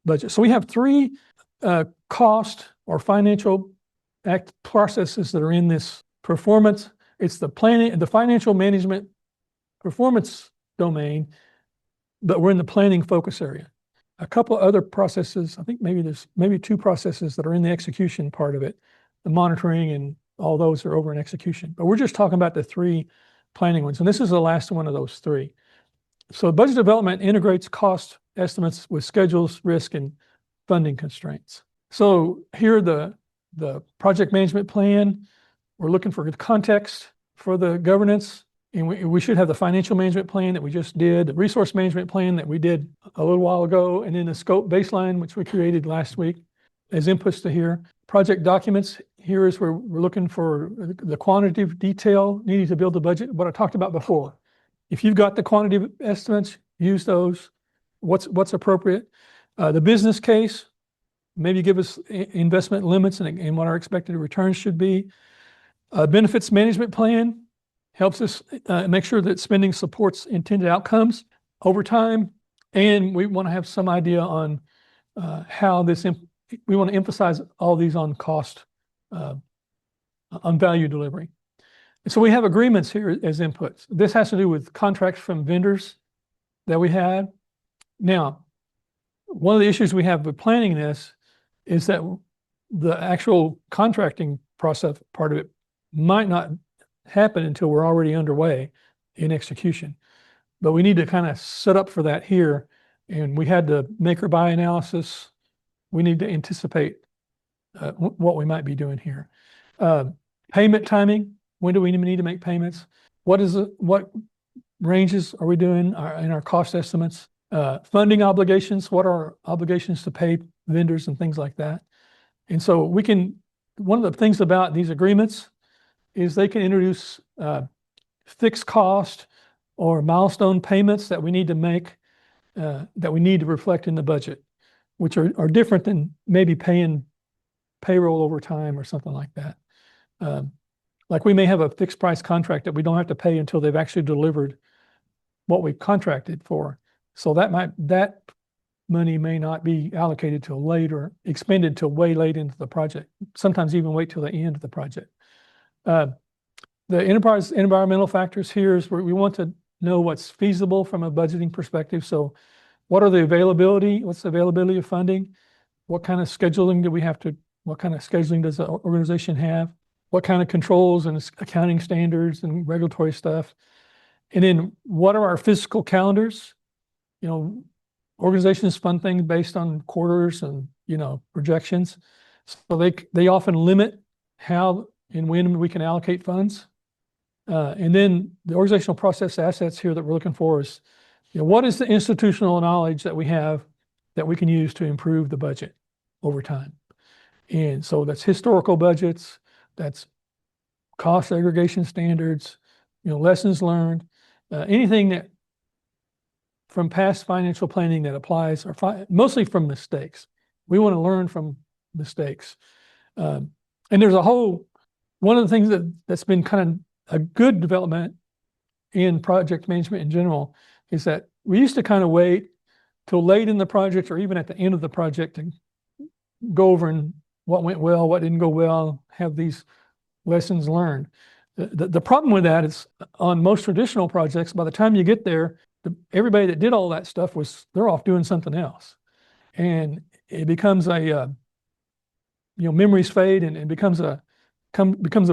budget. So we have three cost or financial processes that are in this performance. It's the planning, the financial management performance domain, but we're in the planning focus area. A couple of other processes, I think there's two processes that are in the execution part of it. The monitoring and all those are over in execution. But we're just talking about the three planning ones. And this is the last one of those three. So budget development integrates cost estimates with schedules, risk, and funding constraints. So here the project management plan, we're looking for context for the governance. And we should have the financial management plan that we just did, the resource management plan that we did a little while ago, and then the scope baseline, which we created last week as inputs to here. Project documents, here is where we're looking for the quantitative detail needed to build the budget, what I talked about before. If you've got the quantitative estimates, use those. What's appropriate. The business case, maybe give us investment limits and what our expected returns should be. Benefits management plan helps us make sure that spending supports intended outcomes over time. And we want to have some idea on how we want to emphasize all these on cost, on value delivery. And so we have agreements here as inputs. This has to do with contracts from vendors that we had. Now, one of the issues we have with planning this is that the actual contracting process part of it might not happen until we're already underway in execution. But we need to kind of set up for that here. And we had the make or buy analysis. We need to anticipate what we might be doing here. Payment timing. When do we need to make payments? What ranges are we doing in our cost estimates? Funding obligations, what are our obligations to pay vendors and things like that? And so one of the things about these agreements is they can introduce fixed cost or milestone payments that we need to make, that we need to reflect in the budget, which are different than maybe paying payroll over time or something like that. Like we may have a fixed price contract that we don't have to pay until they've actually delivered what we contracted for. So that money may not be allocated till later, expended till way late into the project, sometimes even wait till the end of the project. The enterprise environmental factors here is where we want to know what's feasible from a budgeting perspective. So what's the availability of funding? What kind of scheduling does the organization have? What kind of controls and accounting standards and regulatory stuff? And then what are our physical calendars? Organizations fund things based on quarters and, projections. So they often limit how and when we can allocate funds. And then the organizational process assets here that we're looking for is, what is the institutional knowledge that we have that we can use to improve the budget over time? And so that's historical budgets, that's cost aggregation standards, lessons learned, anything that from past financial planning that applies, or mostly from mistakes. We want to learn from mistakes. And there's one of the things that's been kind of a good development in project management in general is that we used to kind of wait till late in the project or even at the end of the project to go over and what went well, what didn't go well, have these lessons learned. The problem with that is on most traditional projects, by the time you get there, everybody that did all that stuff they're off doing something else. And it becomes memories fade and it becomes a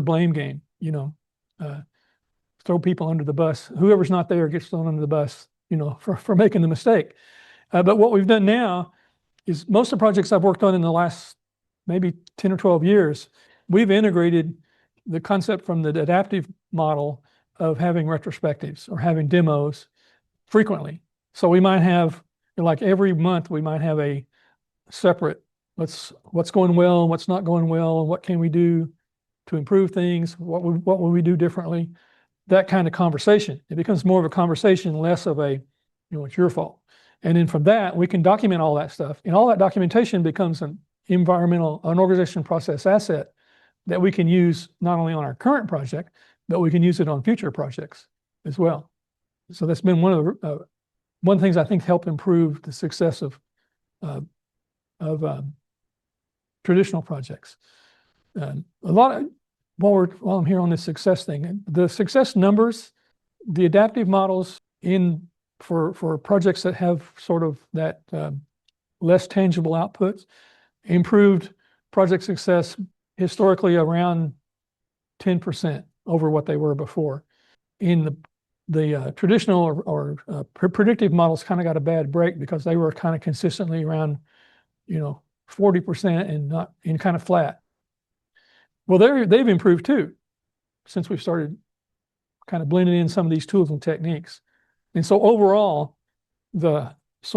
blame game, throw people under the bus. Whoever's not there gets thrown under the bus, for making the mistake. But what we've done now is most of the projects I've worked on in the last maybe 10 or 12 years, we've integrated the concept from the adaptive model of having retrospectives or having demos frequently. So we might have, like every month, we might have a separate, what's going well, what's not going well, what can we do to improve things, what would we do differently, that kind of conversation. It becomes more of a conversation, less of a, it's your fault. And then from that, we can document all that stuff. And all that documentation becomes an organization process asset that we can use not only on our current project, but we can use it on future projects as well. So that's been one of the things I think help improve the success of traditional projects. While I'm here on this success thing, the success numbers, the adaptive models for projects that have sort of that less tangible outputs, improved project success historically around 10% over what they were before. In the traditional or predictive models kind of got a bad break because they were kind of consistently around, 40% and kind of flat. Well, they've improved too, since we've started kind of blending in some of these tools and techniques. And so overall, it's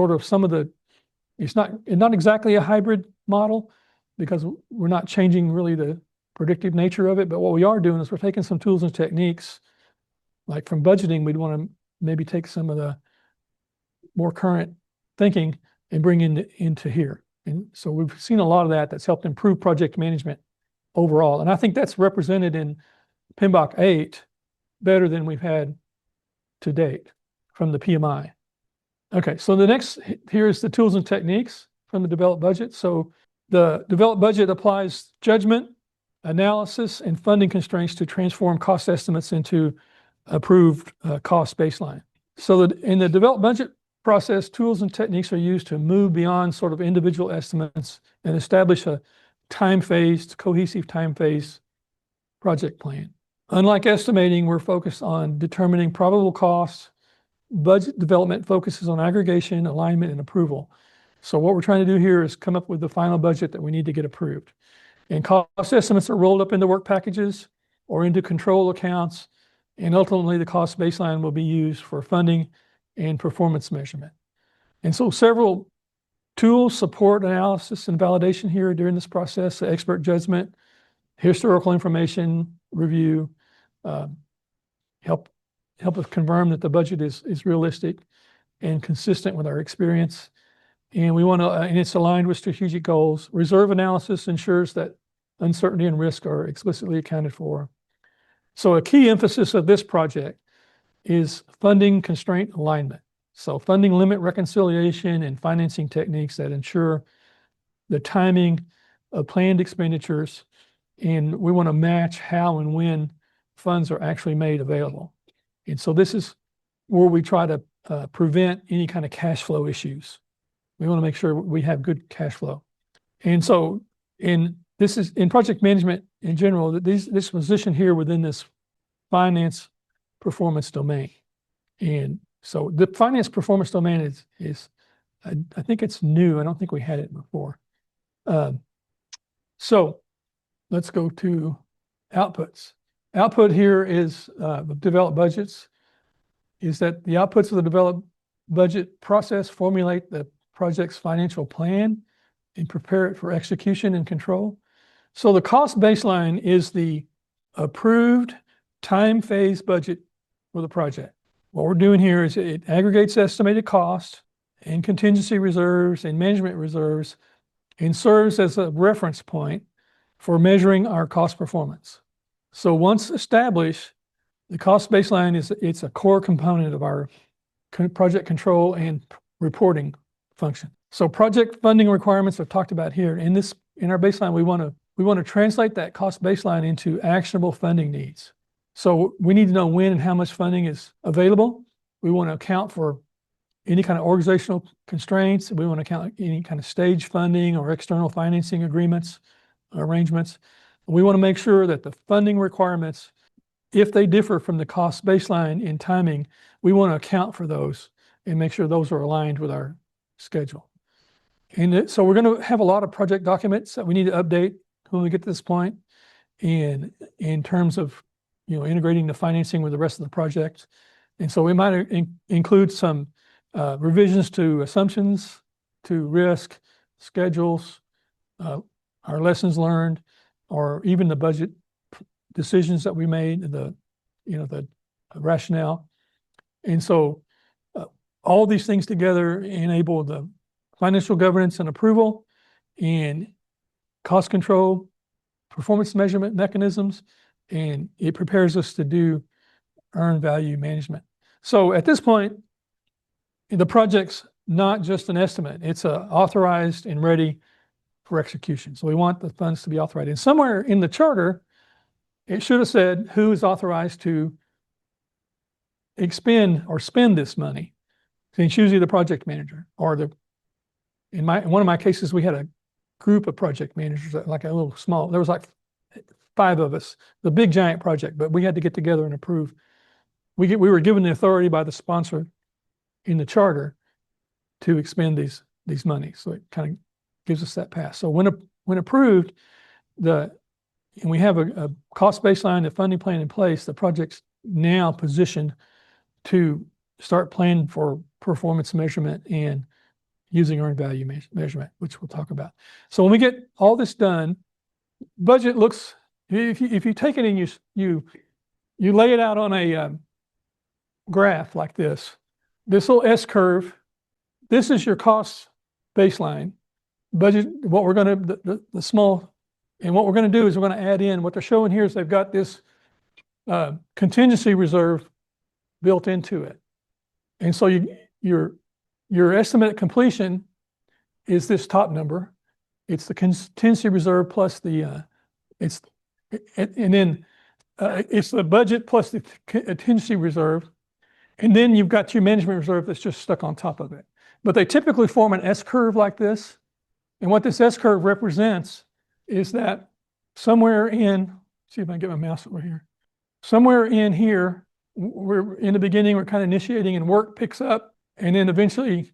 not exactly a hybrid model because we're not changing really the predictive nature of it, but what we are doing is we're taking some tools and techniques, like from budgeting, we'd want to maybe take some of the more current thinking and bring into here. And so we've seen a lot of that's helped improve project management overall. And I think that's represented in PMBOK 8 better than we've had to date from the PMI. Okay, so the next here is the tools and techniques from the developed budget. So the developed budget applies judgment, analysis, and funding constraints to transform cost estimates into approved cost baseline. So that in the developed budget process, tools and techniques are used to move beyond sort of individual estimates and establish a time-phased, cohesive time-phased project plan. Unlike estimating, we're focused on determining probable costs. Budget development focuses on aggregation, alignment, and approval. So what we're trying to do here is come up with the final budget that we need to get approved. And cost estimates are rolled up into work packages or into control accounts And ultimately, the cost baseline will be used for funding and performance measurement. And so several tools support analysis and validation here during this process: expert judgment, historical information review, help us confirm that the budget is realistic and consistent with our experience. And we want to, and it's aligned with strategic goals. Reserve analysis ensures that uncertainty and risk are explicitly accounted for. So a key emphasis of this project is funding constraint alignment. So funding limit reconciliation and financing techniques that ensure the timing of planned expenditures, and we want to match how and when funds are actually made available. And so this is where we try to prevent any kind of cash flow issues. We want to make sure we have good cash flow. And so this is in project management in general, this position here within this finance performance domain. And so the finance performance domain is I think it's new. I don't think we had it before. So let's go to outputs. Output here is developed budgets, is that the outputs of the developed budget process formulate the project's financial plan and prepare it for execution and control. So the cost baseline is the approved time phase budget for the project. What we're doing here is it aggregates estimated costs and contingency reserves and management reserves and serves as a reference point for measuring our cost performance. So once established, the cost baseline it's a core component of our project control and reporting function. So project funding requirements are talked about here. In our baseline, we want to translate that cost baseline into actionable funding needs. So we need to know when and how much funding is available. We want to account for any kind of organizational constraints. We want to account any kind of stage funding or external financing agreements, arrangements. We want to make sure that the funding requirements, if they differ from the cost baseline in timing, we want to account for those and make sure those are aligned with our schedule. And so we're going to have a lot of project documents that we need to update when we get to this point, and in terms of integrating the financing with the rest of the project. And so we might include some revisions to assumptions, to risk, schedules, our lessons learned, or even the budget decisions that we made, the rationale. And so all these things together enable the financial governance and approval and cost control, performance measurement mechanisms, and it prepares us to do earned value management. So at this point, the project's not just an estimate, it's authorized and ready for execution. So we want the funds to be authorized. And somewhere in the charter, it should have said who is authorized to expend or spend this money. So it's usually the project manager, or in one of my cases, we had a group of project managers, like a little small, there was like 5 of us, the big giant project, but we had to get together and approve. We were given the authority by the sponsor in the charter to expend these monies. So it kind of gives us that pass. So when approved, and we have a cost baseline, a funding plan in place, the project's now positioned to start planning for performance measurement and using earned value measurement, which we'll talk about. So when we get all this done, budget looks, if you take it and you lay it out on a graph like this little S curve, this is your cost baseline budget. What we're going to, the small, and what we're going to do is we're going to add in, what they're showing here is they've got this contingency reserve built into it. And so your estimate completion is this top number. It's the contingency reserve plus it's the budget plus the contingency reserve. And then you've got your management reserve that's just stuck on top of it. But they typically form an S curve like this. And what this S curve represents is that somewhere see if I can get my mouse over here. Somewhere in here, we're in the beginning, we're kind of initiating and work picks up, and then eventually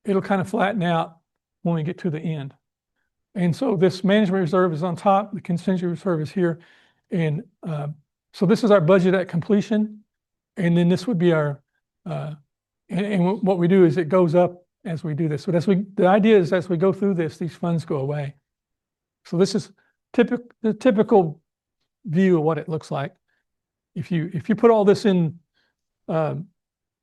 it'll kind of flatten out when we get to the end. And so this management reserve is on top, the contingency reserve is here. And so this is our budget at completion. And then this would be our, and what we do is it goes up as we do this. But the idea is as we go through this, these funds go away. So this is the typical view of what it looks like. If you put all this in one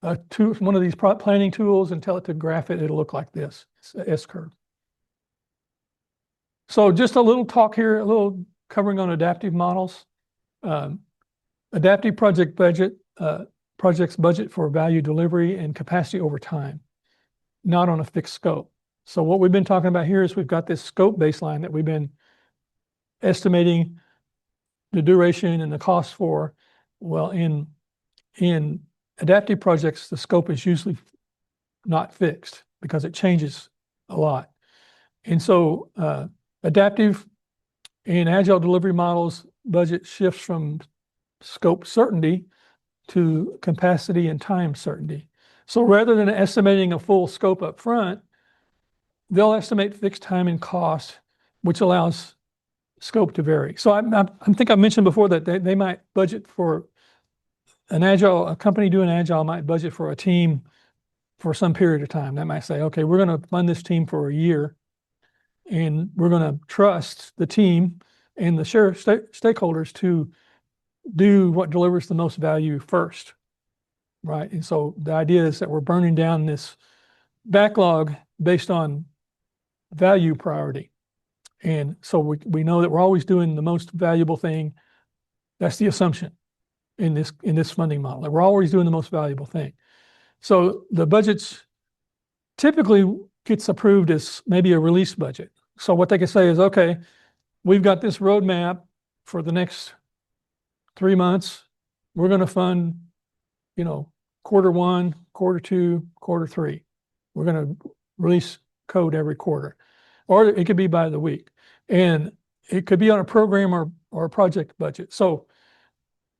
of these planning tools and tell it to graph it, it'll look like this. It's an S-curve. So just a little talk here, a little covering on adaptive models. Adaptive projects budget for value delivery and capacity over time, not on a fixed scope. So what we've been talking about here is we've got this scope baseline that we've been estimating the duration and the cost for. Well, in adaptive projects, the scope is usually not fixed because it changes a lot. And so adaptive and agile delivery models budget shifts from scope certainty to capacity and time certainty. So rather than estimating a full scope up front, they'll estimate fixed time and cost, which allows scope to vary. So I think I mentioned before that they might budget for a company doing agile might budget for a team for some period of time. They might say, okay, we're going to fund this team for a year, and we're going to trust the team and the stakeholders to do what delivers the most value first, right? And so the idea is that we're burning down this backlog based on value priority. And so we know that we're always doing the most valuable thing. That's the assumption in this funding model, that we're always doing the most valuable thing. So the budgets typically gets approved as maybe a release budget. So what they can say is, okay, we've got this roadmap for the next 3 months. We're going to fund, quarter 1, quarter 2, quarter 3. We're going to release code every quarter, or it could be by the week, and it could be on a program or a project budget. So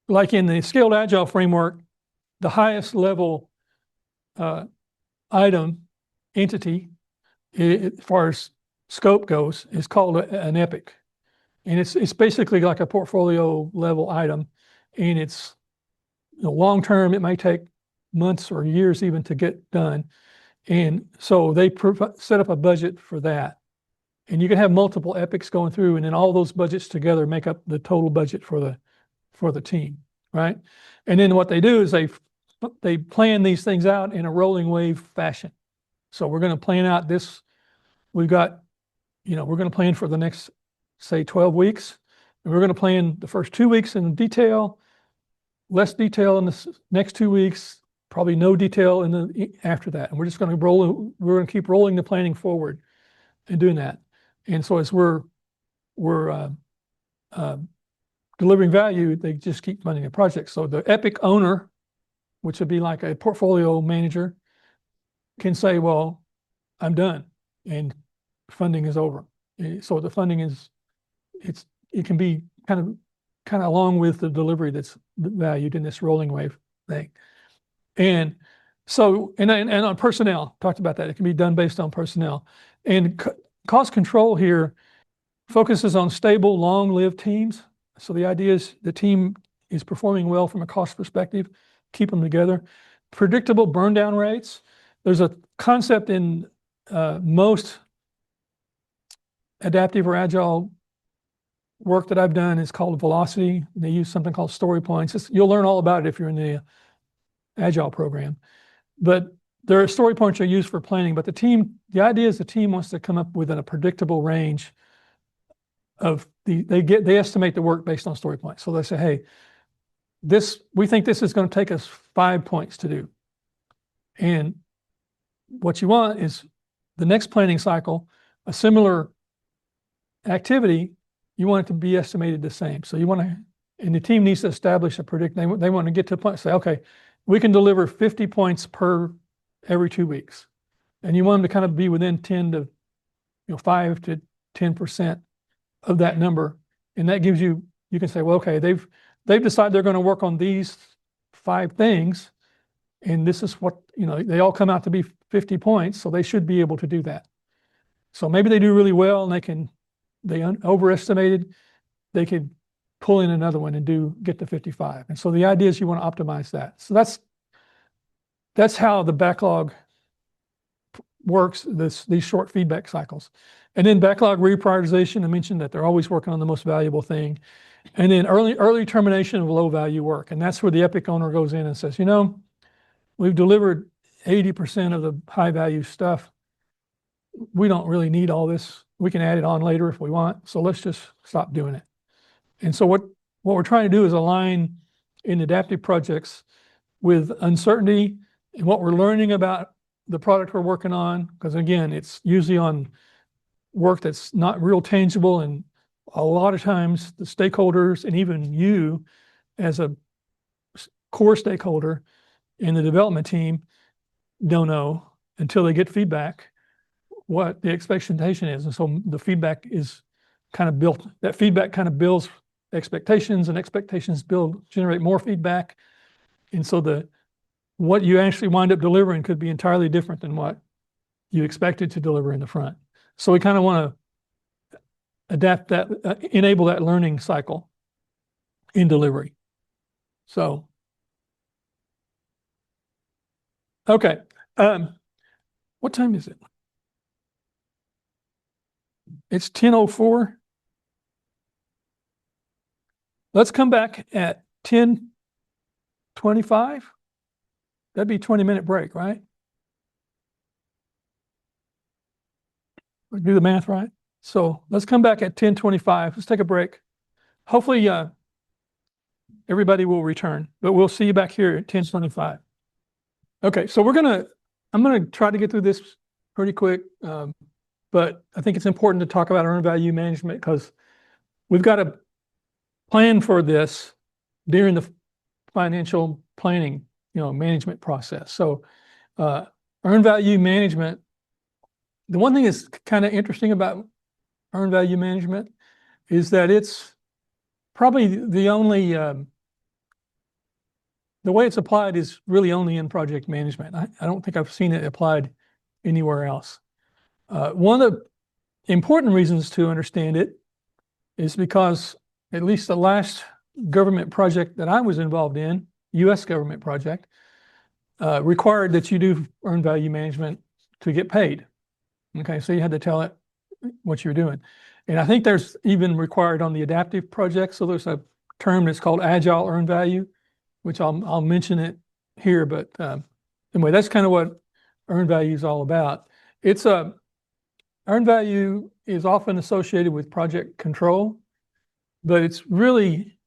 like in the scaled agile framework, the highest level entity, as far as scope goes, is called an epic. And it's basically like a portfolio level item. And it's long term, it may take months or years even to get done. And so they set up a budget for that. And you can have multiple epics going through, and then all those budgets together make up the total budget for the team, right? And then what they do is they plan these things out in a rolling wave fashion. So we're going to plan out this. We've got, we're going to plan for the next, say, 12 weeks. And we're going to plan the first 2 weeks in detail, less detail in the next 2 weeks, probably no detail after that. And we're just going to keep rolling the planning forward and doing that. And so as we're delivering value, they just keep funding the project. So the epic owner, which would be like a portfolio manager, can say, well, I'm done, and funding is over. So the funding it can be kind of along with the delivery that's valued in this rolling wave thing. And so, and on personnel, talked about that. It can be done based on personnel. And cost control here focuses on stable, long-lived teams. So the idea is the team is performing well from a cost perspective, keep them together. Predictable burn down rates. There's a concept in most adaptive or agile work that I've done is called velocity. They use something called story points. You'll learn all about it if you're in the agile program. But there are story points are used for planning, but the idea is the team wants to come up with a predictable range of they estimate the work based on story points. So they say, hey, we think this is going to take us 5 points to do. And what you want is the next planning cycle, a similar activity, you want it to be estimated the same. So and the team needs to establish they want to get to a point, say, okay, we can deliver 50 points every 2 weeks. And you want them to kind of be within 5 to 10% of that number. And that gives you can say, well, okay, they've decided they're going to work on these 5 things. And this is what, they all come out to be 50 points. So they should be able to do that. So maybe they do really well and they overestimated. They could pull in another one and get the 55. And so the idea is you want to optimize that. So that's how the backlog works, these short feedback cycles. And then backlog reprioritization, I mentioned that they're always working on the most valuable thing. And then early termination of low value work. And that's where the Epic owner goes in and says, we've delivered 80% of the high value stuff. We don't really need all this. We can add it on later if we want. So let's just stop doing it. And so what we're trying to do is align in adaptive projects with uncertainty and what we're learning about the product we're working on. Because again, it's usually on work that's not real tangible. And a lot of times the stakeholders and even you as a core stakeholder in the development team don't know until they get feedback what the expectation is. And so the feedback is kind of built, that feedback kind of builds expectations, and expectations generate more feedback. And so what you actually wind up delivering could be entirely different than what you expected to deliver in the front. So we kind of want to adapt that, enable that learning cycle in delivery. So, okay. What time is it? It's 10:04. Let's come back at 10:25. That'd be a 20-minute break, right? Do the math right. So let's come back at 10:25. Let's take a break. Hopefully everybody will return, but we'll see you back here at 10:25. Okay, so I'm gonna try to get through this pretty quick, but I think it's important to talk about earned value management because we've got to plan for this during the financial planning, management process. So earned value management, the one thing that's kind of interesting about earned value management is that it's probably the only, the way it's applied is really only in project management. I don't think I've seen it applied anywhere else. One of the important reasons to understand it is because at least the last government project that I was involved in, US government project, required that you do earned value management to get paid. Okay, so you had to tell it what you're doing. And I think there's even required on the adaptive project. So there's a term that's called agile earned value, which I'll mention it here. But anyway, that's kind of what earned value is all about. Earned value is often associated with project control, but it's really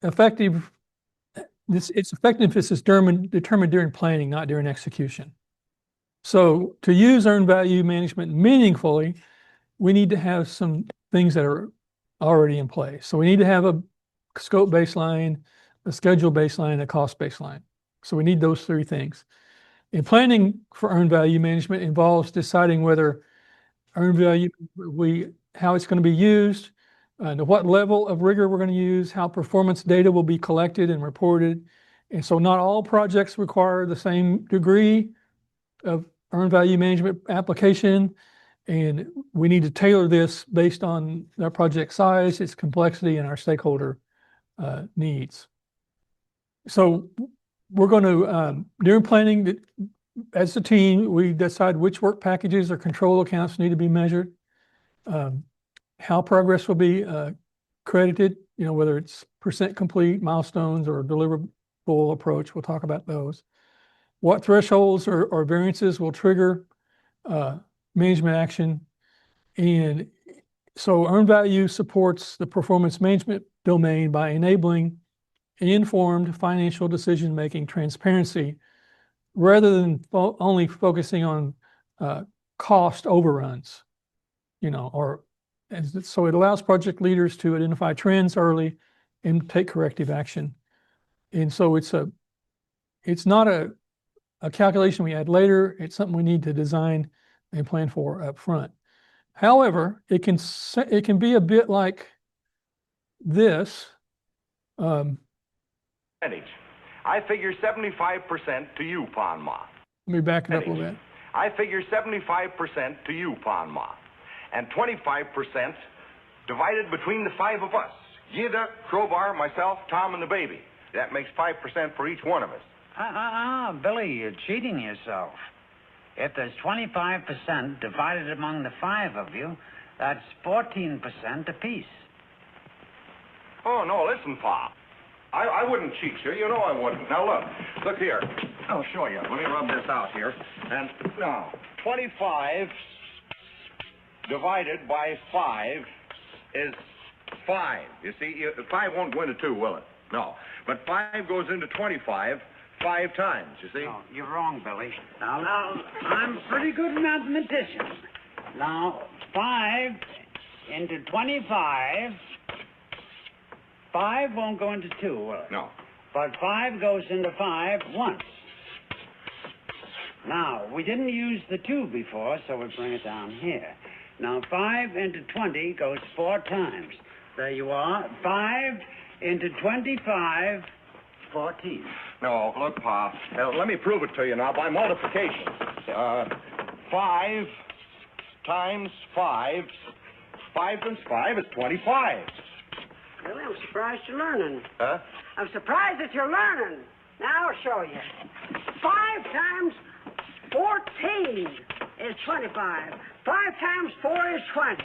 effective. Its effectiveness is determined during planning, not during execution. So to use earned value management meaningfully, we need to have some things that are already in place. So we need to have a scope baseline, a schedule baseline, a cost baseline. So we need those three things. And planning for earned value management involves deciding whether earned value, how it's going to be used, and what level of rigor we're going to use, how performance data will be collected and reported. And so not all projects require the same degree of earned value management application. And we need to tailor this based on our project size, its complexity, and our stakeholder needs. So we're going to, during planning, as a team, we decide which work packages or control accounts need to be measured, how progress will be credited, whether it's percent complete, milestones, or deliverable approach. We'll talk about those. What thresholds or variances will trigger management action. And so earned value supports the performance management domain by enabling informed financial decision-making transparency rather than only focusing on cost overruns, so it allows project leaders to identify trends early and take corrective action. And so it's not a calculation we add later. It's something we need to design and plan for up front. However, it can be a bit like this. I figure 75% to you, Pond Moth. Let me back it up a little bit. I figure 75% to you, Pond Moth, and 25% divided between the 5 of us, Gita, Crowbar, myself, Tom, and the baby. That makes 5% for each one of us. Billy, you're cheating yourself. If there's 25% divided among the 5 of you, that's 14% apiece. Oh, no, listen, Pa. I wouldn't cheat you. You know I wouldn't. Now, look here. I'll show you. Let me rub this out here. And now, 25 divided by 5 is 5. You see, 5 won't go into 2, will it? No. But 5 goes into 25 5 times, you see? No, you're wrong, Billy. Now, I'm a pretty good mathematician. Now, 5 into 25... 5 won't go into 2, will it? No. But 5 goes into 5 once. Now, we didn't use the 2 before, so we bring it down here. Now, 5 into 20 goes 4 times. There you are. 5 into 25, 14. No, look, Pa. Let me prove it to you now by multiplication. 5 times 5. 5 times 5 is 25. Really, I'm surprised you're learning. Huh? I'm surprised that you're learning. Now I'll show you. 5 times 14 is 25. 5 times 4 is 20.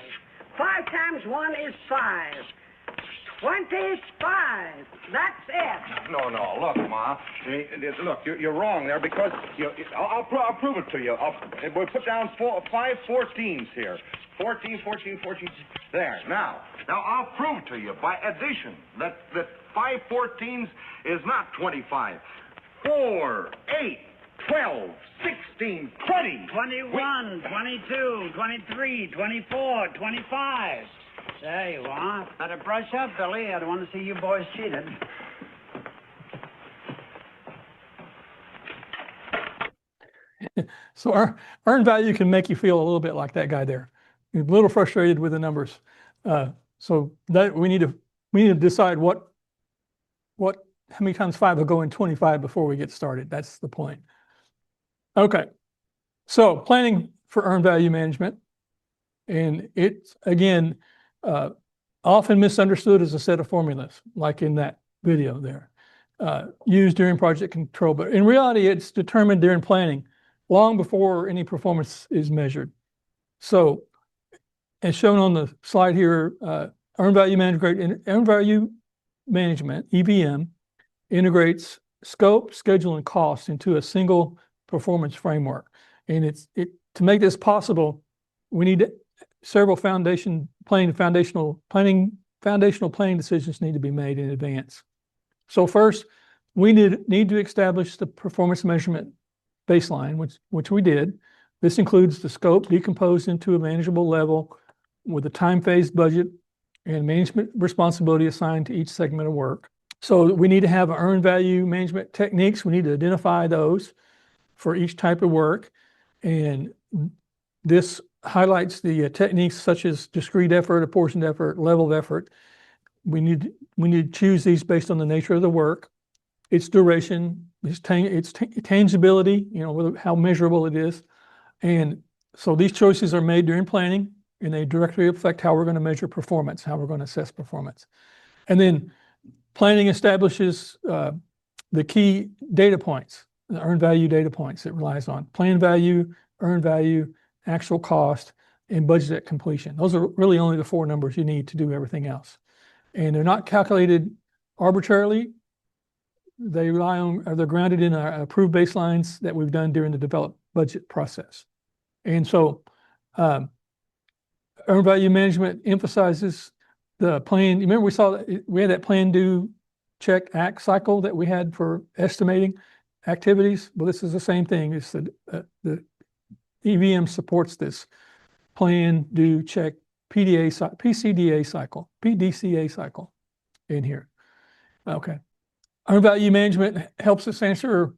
5 times 1 is 5. 25. That's it. No. Look, Ma. Look, you're wrong there because I'll prove it to you. We'll put down 5 14s here. 14. There. Now I'll prove to you by addition that 5 14s is not 25. 4, 8, 12, 16, 20. 21, 22, 23, 24, 25. There you are. Better brush up, Billy. I don't want to see you boys cheated. So earned value can make you feel a little bit like that guy there. You're a little frustrated with the numbers. So that we need to decide how many times 5 will go in 25 before we get started. That's the point. Okay. So planning for earned value management. And it's, again, often misunderstood as a set of formulas, like in that video there, used during project control. But in reality, it's determined during planning, long before any performance is measured. So, as shown on the slide here, earned value management, EVM, integrates scope, schedule, and cost into a single performance framework. And to make this possible, we need several foundational planning decisions need to be made in advance. So first, we need to establish the performance measurement baseline, which we did. This includes the scope decomposed into a manageable level with a time-phased budget and management responsibility assigned to each segment of work. So we need to have earned value management techniques. We need to identify those for each type of work. And this highlights the techniques such as discrete effort, apportioned effort, level of effort. We need to choose these based on the nature of the work, its duration, its tangibility, how measurable it is. And so these choices are made during planning, and they directly affect how we're going to measure performance, how we're going to assess performance. And then planning establishes the key data points, the earned value data points it relies on: plan value, earned value, actual cost, and budget at completion. Those are really only the 4 numbers you need to do everything else. And they're not calculated arbitrarily. They they're grounded in our approved baselines that we've done during the developed budget process. And so earned value management emphasizes the plan. Remember we had that plan, do, check, act cycle that we had for estimating activities? Well, this is the same thing. It's the EVM supports this plan, do, check, PCDA cycle in here. Okay. Earned value management helps us answer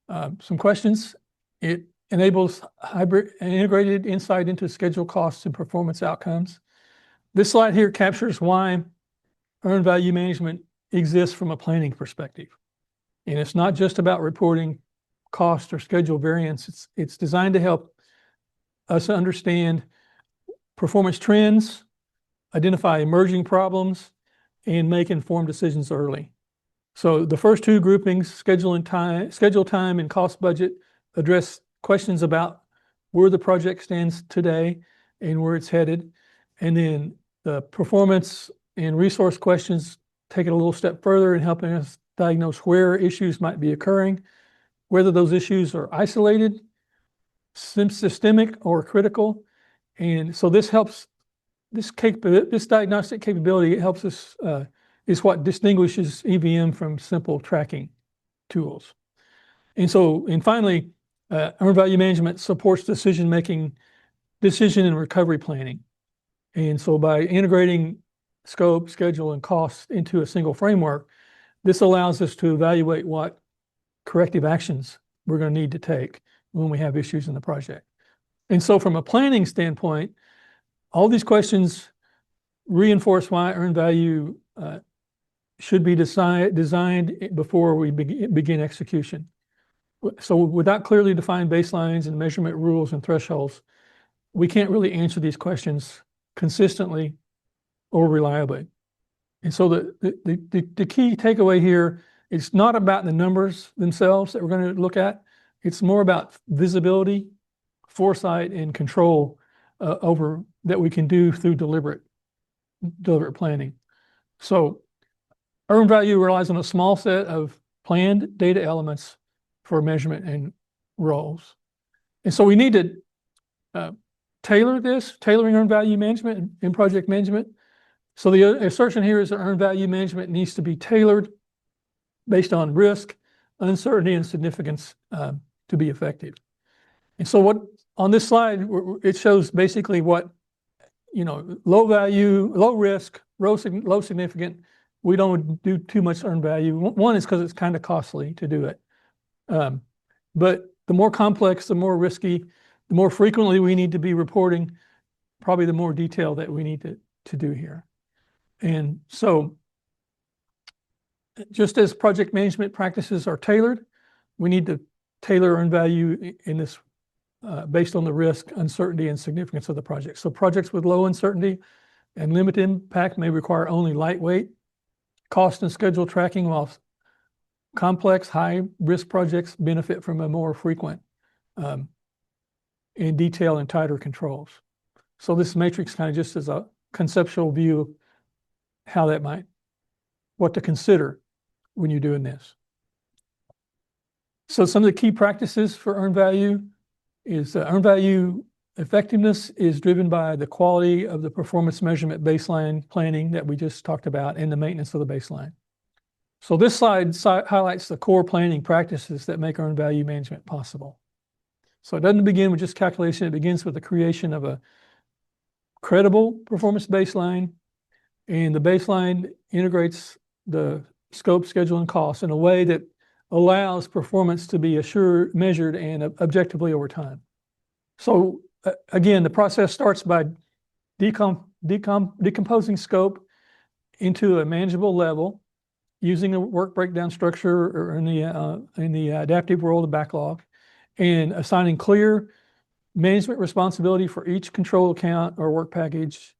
some questions. It enables hybrid and integrated insight into schedule costs and performance outcomes. This slide here captures why earned value management exists from a planning perspective. And it's not just about reporting cost or schedule variance. It's designed to help us understand performance trends, identify emerging problems, and make informed decisions early. So the first two groupings, schedule time and cost budget, address questions about where the project stands today and where it's headed. And then the performance and resource questions take it a little step further in helping us diagnose where issues might be occurring, whether those issues are isolated, systemic, or critical. And so this helps, this diagnostic capability helps us, is what distinguishes EVM from simple tracking tools. And finally, earned value management supports decision and recovery planning. And so by integrating scope, schedule, and cost into a single framework, this allows us to evaluate what corrective actions we're going to need to take when we have issues in the project. And so from a planning standpoint, all these questions reinforce why earned value should be designed before we begin execution. So without clearly defined baselines and measurement rules and thresholds, we can't really answer these questions consistently or reliably. And so the key takeaway here, it's not about the numbers themselves that we're going to look at. It's more about visibility, foresight, and control over that we can do through deliberate planning. So earned value relies on a small set of planned data elements for measurement and roles. And so we need to tailoring earned value management and project management. So the assertion here is that earned value management needs to be tailored based on risk, uncertainty, and significance to be effective. And so what on this slide, it shows basically what, low value, low risk, low significant, we don't do too much earned value. One is because it's kind of costly to do it. But the more complex, the more risky, the more frequently we need to be reporting, probably the more detail that we need to do here. And so just as project management practices are tailored, we need to tailor earned value in this based on the risk, uncertainty, and significance of the project. So projects with low uncertainty and limited impact may require only lightweight cost and schedule tracking, while complex, high-risk projects benefit from a more frequent in detail and tighter controls. So this matrix kind of just as a conceptual view of how that what to consider when you're doing this. So some of the key practices for earned value is earned value effectiveness is driven by the quality of the performance measurement baseline planning that we just talked about and the maintenance of the baseline. So this slide highlights the core planning practices that make earned value management possible. So it doesn't begin with just calculation, it begins with the creation of a credible performance baseline, and the baseline integrates the scope, schedule, and cost in a way that allows performance to be measured and objectively over time. So again, the process starts by decomposing scope into a manageable level using a work breakdown structure or in the adaptive world of backlog, and assigning clear management responsibility for each control account or work package,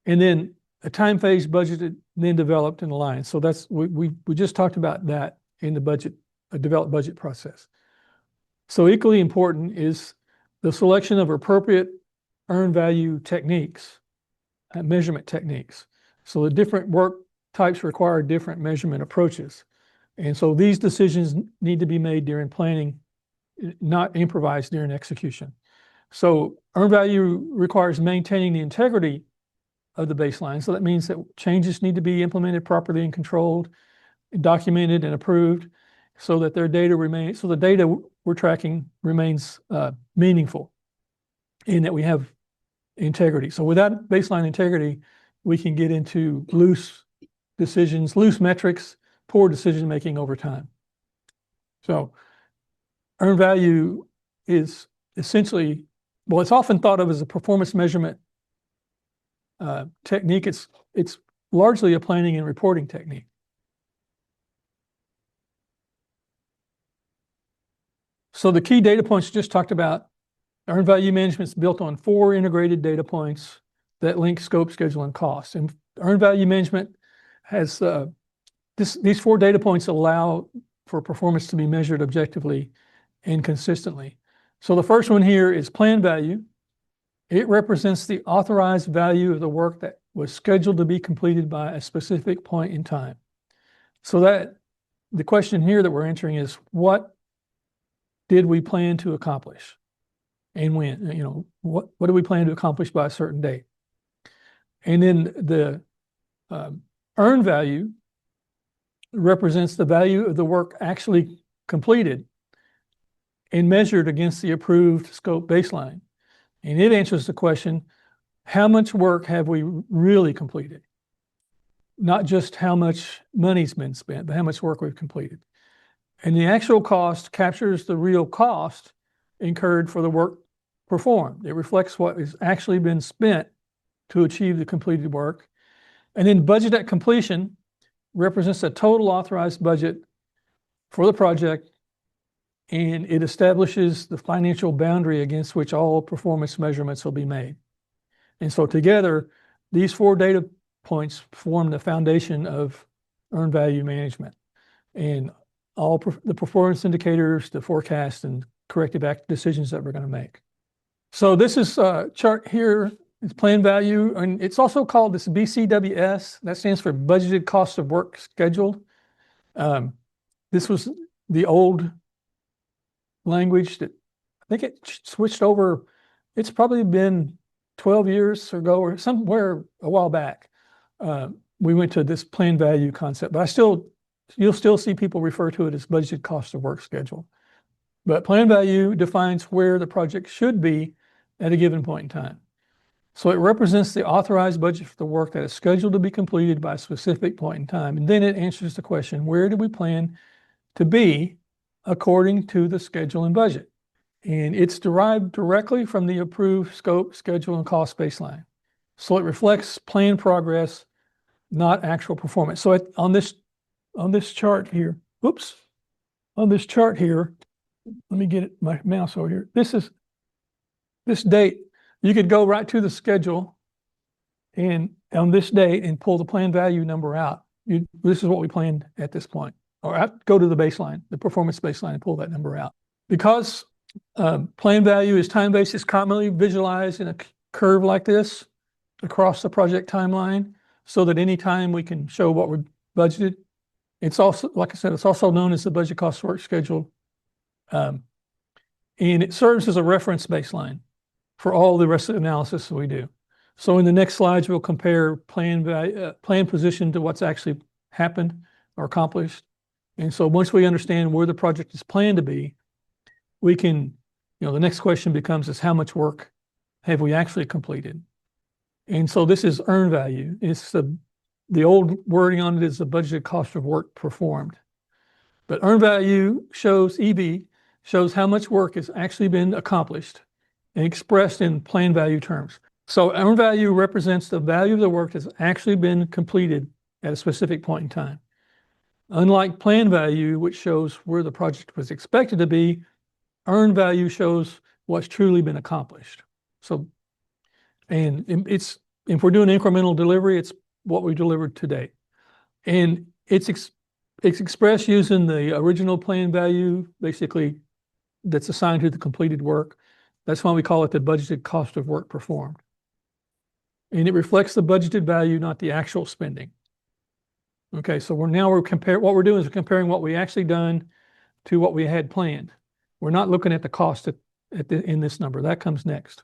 and then a time phase budgeted, then developed and aligned. So that's we just talked about that in the developed budget process. So equally important is the selection of appropriate earned value techniques, measurement techniques. So the different work types require different measurement approaches. And so these decisions need to be made during planning, not improvised during execution. So earned value requires maintaining the integrity of the baseline. So that means that changes need to be implemented properly and controlled, documented and approved, so that the data we're tracking remains meaningful and that we have integrity. So without baseline integrity, we can get into loose decisions, loose metrics, poor decision-making over time. So earned value is essentially, well, it's often thought of as a performance measurement technique. It's largely a planning and reporting technique. So the key data points just talked about, earned value management is built on 4 integrated data points that link scope, schedule, and cost. And earned value management has these 4 data points allow for performance to be measured objectively and consistently. So the first one here is plan value. It represents the authorized value of the work that was scheduled to be completed by a specific point in time. So that the question here that we're answering is, what did we plan to accomplish? And when, what do we plan to accomplish by a certain date? And then the earned value represents the value of the work actually completed and measured against the approved scope baseline. And it answers the question, how much work have we really completed? Not just how much money's been spent, but how much work we've completed. And the actual cost captures the real cost incurred for the work performed. It reflects what has actually been spent to achieve the completed work. And then budget at completion represents a total authorized budget for the project, and it establishes the financial boundary against which all performance measurements will be made. And so together, these 4 data points form the foundation of earned value management. And all the performance indicators, the forecast, and corrective act decisions that we're going to make. So this is a chart here. It's plan value, and it's also called this BCWS. That stands for budgeted cost of work scheduled. This was the old language that I think it switched over. It's probably been 12 years ago or somewhere a while back. We went to this plan value concept, but you'll still see people refer to it as budgeted cost of work schedule. But plan value defines where the project should be at a given point in time. So it represents the authorized budget for the work that is scheduled to be completed by a specific point in time. And then it answers the question, where do we plan to be according to the schedule and budget? And it's derived directly from the approved scope, schedule, and cost baseline. So it reflects planned progress, not actual performance. So on this chart here, on this chart here, let me get my mouse over here. This date, you could go right to the schedule and on this date and pull the plan value number out. This is what we planned at this point. Or go to the baseline, the performance baseline, and pull that number out. Because plan value is time-based, it's commonly visualized in a curve like this across the project timeline so that anytime we can show what we budgeted. It's also, like I said, it's also known as the budget cost work schedule. And it serves as a reference baseline for all the rest of the analysis that we do. So in the next slides, we'll compare plan position to what's actually happened or accomplished. And so once we understand where the project is planned to be, we can, the next question becomes is how much work have we actually completed? And so this is earned value. It's the old wording on it is the budgeted cost of work performed. But earned value shows, EV, shows how much work has actually been accomplished and expressed in plan value terms. So earned value represents the value of the work that's actually been completed at a specific point in time. Unlike plan value, which shows where the project was expected to be, earned value shows what's truly been accomplished. So, and if we're doing incremental delivery, it's what we delivered to date. And it's expressed using the original plan value, basically, that's assigned to the completed work. That's why we call it the budgeted cost of work performed. And it reflects the budgeted value, not the actual spending. Okay, so we're comparing, what we're doing is comparing what we actually done to what we had planned. We're not looking at the cost in this number. That comes next.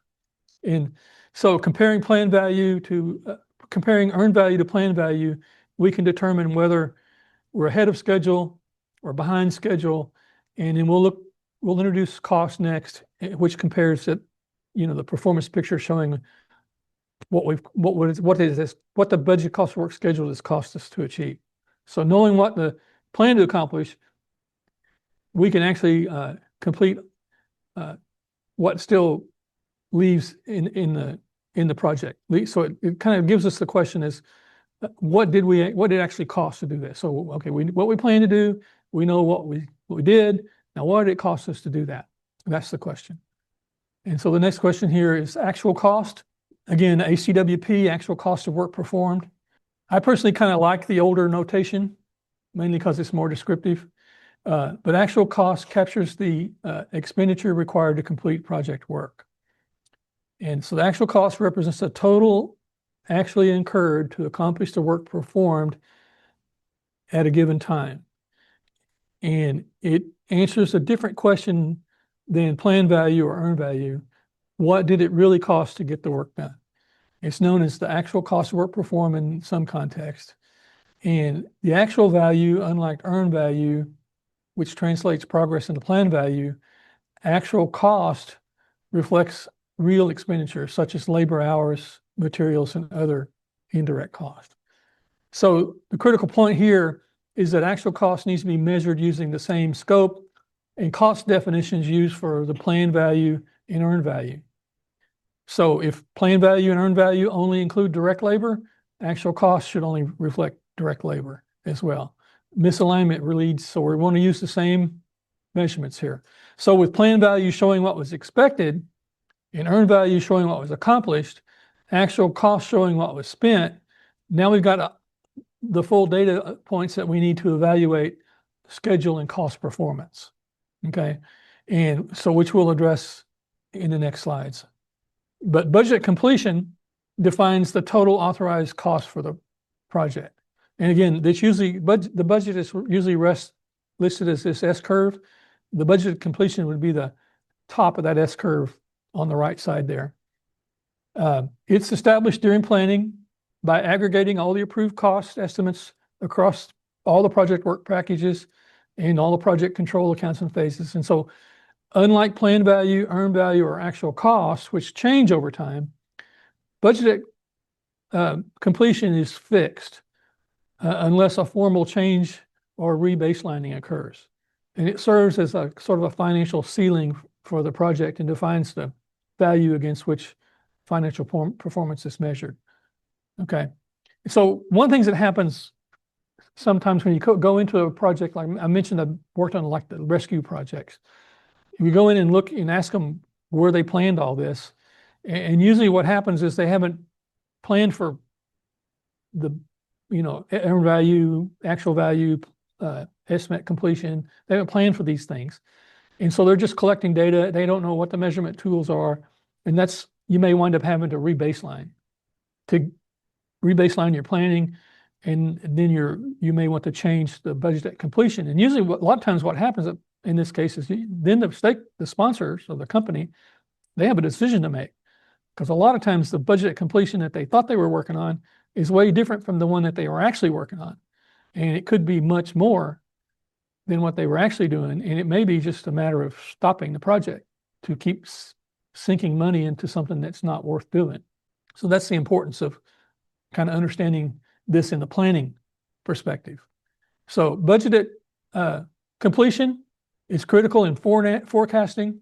And so comparing plan value to, comparing earned value to plan value, we can determine whether we're ahead of schedule or behind schedule. And then we'll introduce cost next, which compares it, the performance picture showing what the budget cost of work schedule has cost us to achieve. So knowing what the plan to accomplish, we can actually complete what still leaves in the project. So it kind of gives us the question is, what did it actually cost to do this? So okay, what we plan to do, we know what we did. Now what did it cost us to do that? That's the question. And so the next question here is actual cost. Again, ACWP, actual cost of work performed. I personally kind of like the older notation, mainly because it's more descriptive. But actual cost captures the expenditure required to complete project work. And so the actual cost represents the total actually incurred to accomplish the work performed at a given time. And it answers a different question than plan value or earned value. What did it really cost to get the work done? It's known as the actual cost of work performed in some context. And the actual value, unlike earned value, which translates progress into plan value, actual cost reflects real expenditure, such as labor hours, materials, and other indirect costs. So the critical point here is that actual cost needs to be measured using the same scope and cost definitions used for the plan value and earned value. So if plan value and earned value only include direct labor, actual cost should only reflect direct labor as well. Misalignment leads, so we want to use the same measurements here. So with plan value showing what was expected and earned value showing what was accomplished, actual cost showing what was spent, now we've got the full data points that we need to evaluate schedule and cost performance. Okay, and so which we'll address in the next slides. But budget completion defines the total authorized cost for the project. And again, that's usually the budget is usually listed as this S curve. The budget completion would be the top of that S curve on the right side there. It's established during planning by aggregating all the approved cost estimates across all the project work packages and all the project control accounts and phases. And so unlike plan value, earned value, or actual costs, which change over time, budget completion is fixed unless a formal change or rebaselining occurs. And it serves as a sort of a financial ceiling for the project and defines the value against which financial performance is measured. Okay, so one of the things that happens sometimes when you go into a project, like I mentioned, I've worked on like the rescue projects. You go in and look and ask them where they planned all this. And usually what happens is they haven't planned for the, earned value, actual value, estimate completion. They haven't planned for these things. And so they're just collecting data. They don't know what the measurement tools are. And you may wind up having to rebaseline your planning. And then you may want to change the budget at completion. And usually a lot of times what happens in this case is then the sponsors of the company, they have a decision to make. Because a lot of times the budget at completion that they thought they were working on is way different from the one that they were actually working on. And it could be much more than what they were actually doing. And it may be just a matter of stopping the project to keep sinking money into something that's not worth doing. So that's the importance of kind of understanding this in the planning perspective. So budgeted completion is critical in forecasting.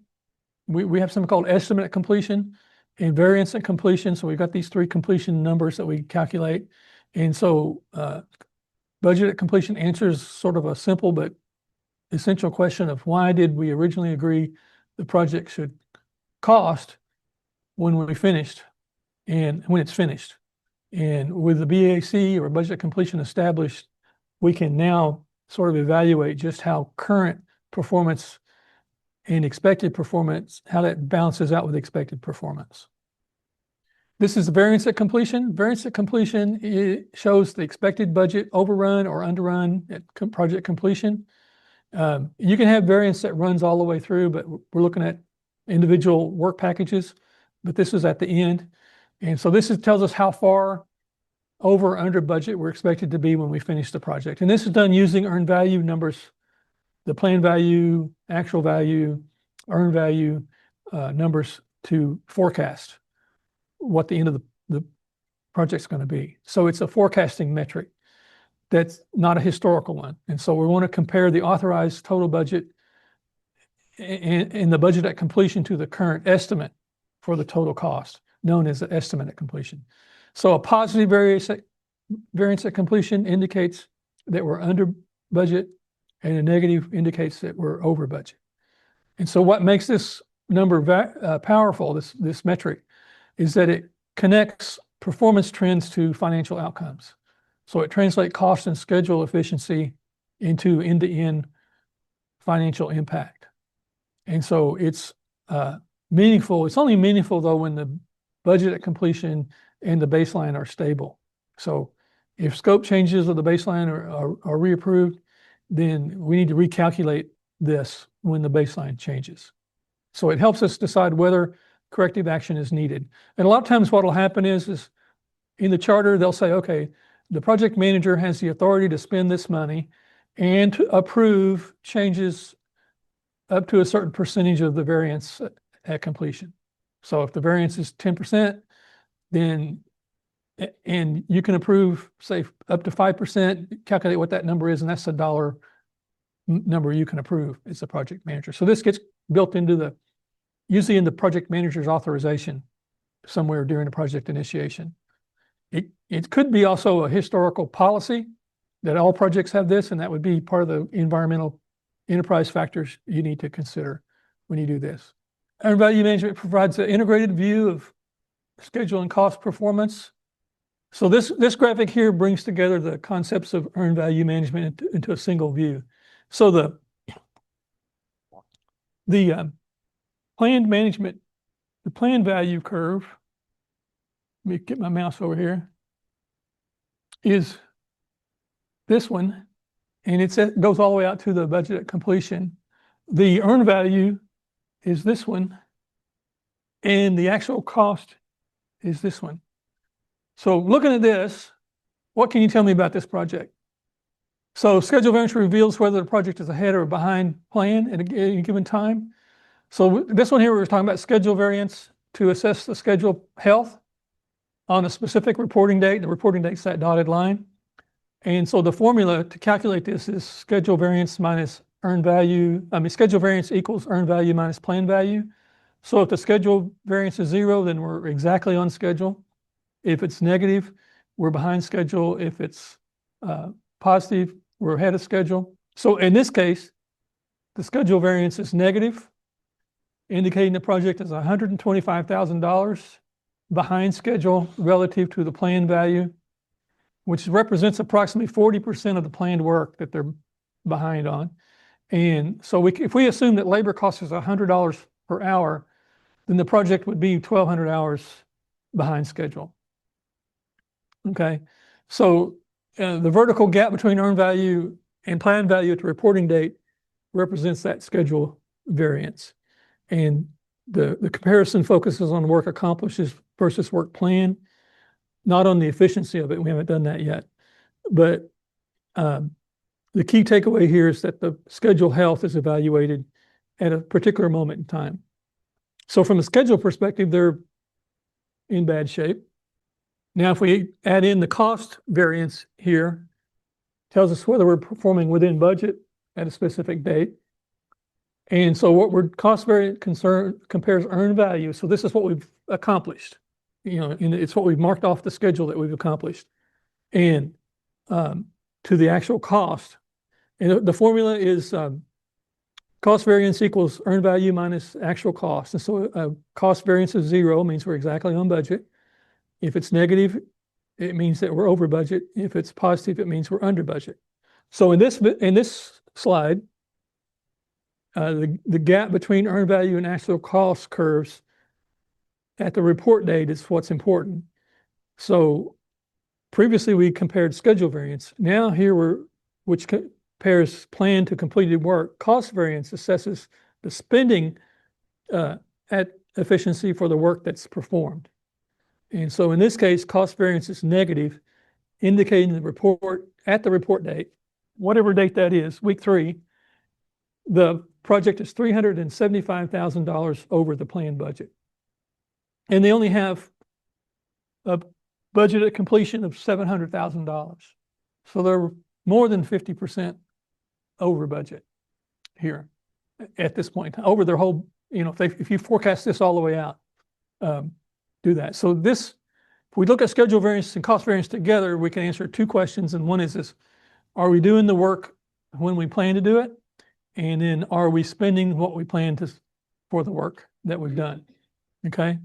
We have something called estimate at completion and variance at completion. So we've got these three completion numbers that we calculate. And so budget at completion answers sort of a simple but essential question of why did we originally agree the project should cost when we finished and when it's finished. And with the BAC or budget completion established, we can now sort of evaluate just how current performance and expected performance, how that balances out with expected performance. This is the variance at completion. Variance at completion shows the expected budget overrun or underrun at project completion. You can have variance that runs all the way through, but we're looking at individual work packages, but this is at the end. And so this tells us how far over or under budget we're expected to be when we finish the project. And this is done using earned value numbers, the plan value, actual value, earned value numbers to forecast what the end of the project's going to be. So it's a forecasting metric that's not a historical one. And so we want to compare the authorized total budget and the budget at completion to the current estimate for the total cost, known as the estimate at completion. So a positive variance at completion indicates that we're under budget, and a negative indicates that we're over budget. And so what makes this number powerful, this metric, is that it connects performance trends to financial outcomes. So it translates cost and schedule efficiency into end-to-end financial impact. And so it's meaningful. It's only meaningful though when the budget at completion and the baseline are stable. So if scope changes of the baseline are reapproved, then we need to recalculate this when the baseline changes. So it helps us decide whether corrective action is needed. And a lot of times what will happen is in the charter, they'll say, okay, the project manager has the authority to spend this money and to approve changes up to a certain percentage of the variance at completion. So if the variance is 10%, then, and you can approve, say, up to 5%, calculate what that number is, and that's a dollar number you can approve as a project manager. So this gets built into usually in the project manager's authorization somewhere during the project initiation. It could be also a historical policy that all projects have this, and that would be part of the environmental enterprise factors you need to consider when you do this. Earned value management provides an integrated view of schedule and cost performance. So this graphic here brings together the concepts of earned value management into a single view. So the planned management, the planned value curve, let me get my mouse over here, is this one, and it goes all the way out to the budget at completion. The earned value is this one, and the actual cost is this one. So looking at this, what can you tell me about this project? So schedule variance reveals whether the project is ahead or behind plan at a given time. So this one here, we're talking about schedule variance to assess the schedule health on a specific reporting date. The reporting date's that dotted line. And so the formula to calculate this is schedule variance minus earned value. Schedule variance equals earned value minus planned value. So if the schedule variance is 0, then we're exactly on schedule. If it's negative, we're behind schedule. If it's positive, we're ahead of schedule. So in this case, the schedule variance is negative, indicating the project is $125,000 behind schedule relative to the planned value, which represents approximately 40% of the planned work that they're behind on. And so if we assume that labor cost is $100 per hour, then the project would be 1,200 hours behind schedule. Okay, so the vertical gap between earned value and planned value at the reporting date represents that schedule variance. And the comparison focuses on work accomplished versus work planned, not on the efficiency of it. We haven't done that yet. But the key takeaway here is that the schedule health is evaluated at a particular moment in time. So from a schedule perspective, they're in bad shape. Now, if we add in the cost variance here, tells us whether we're performing within budget at a specific date. And so what we're cost variance compares earned value. So this is what we've accomplished. It's what we've marked off the schedule that we've accomplished, and to the actual cost. And the formula is cost variance equals earned value minus actual cost. And so cost variance of 0 means we're exactly on budget. If it's negative, it means that we're over budget. If it's positive, it means we're under budget. So in this slide, the gap between earned value and actual cost curves at the report date is what's important. So previously we compared schedule variance. Now here which compares planned to completed work. Cost variance assesses the spending at efficiency for the work that's performed. And so in this case, cost variance is negative, indicating the report at the report date, whatever date that is, week 3, the project is $375,000 over the planned budget. And they only have a budget at completion of $700,000. So they're more than 50% over budget here at this point, over their whole, if you forecast this all the way out, do that. So if we look at schedule variance and cost variance together, we can answer 2 questions. And one is this: are we doing the work when we plan to do it? And then are we spending what we plan for the work that we've done? Okay.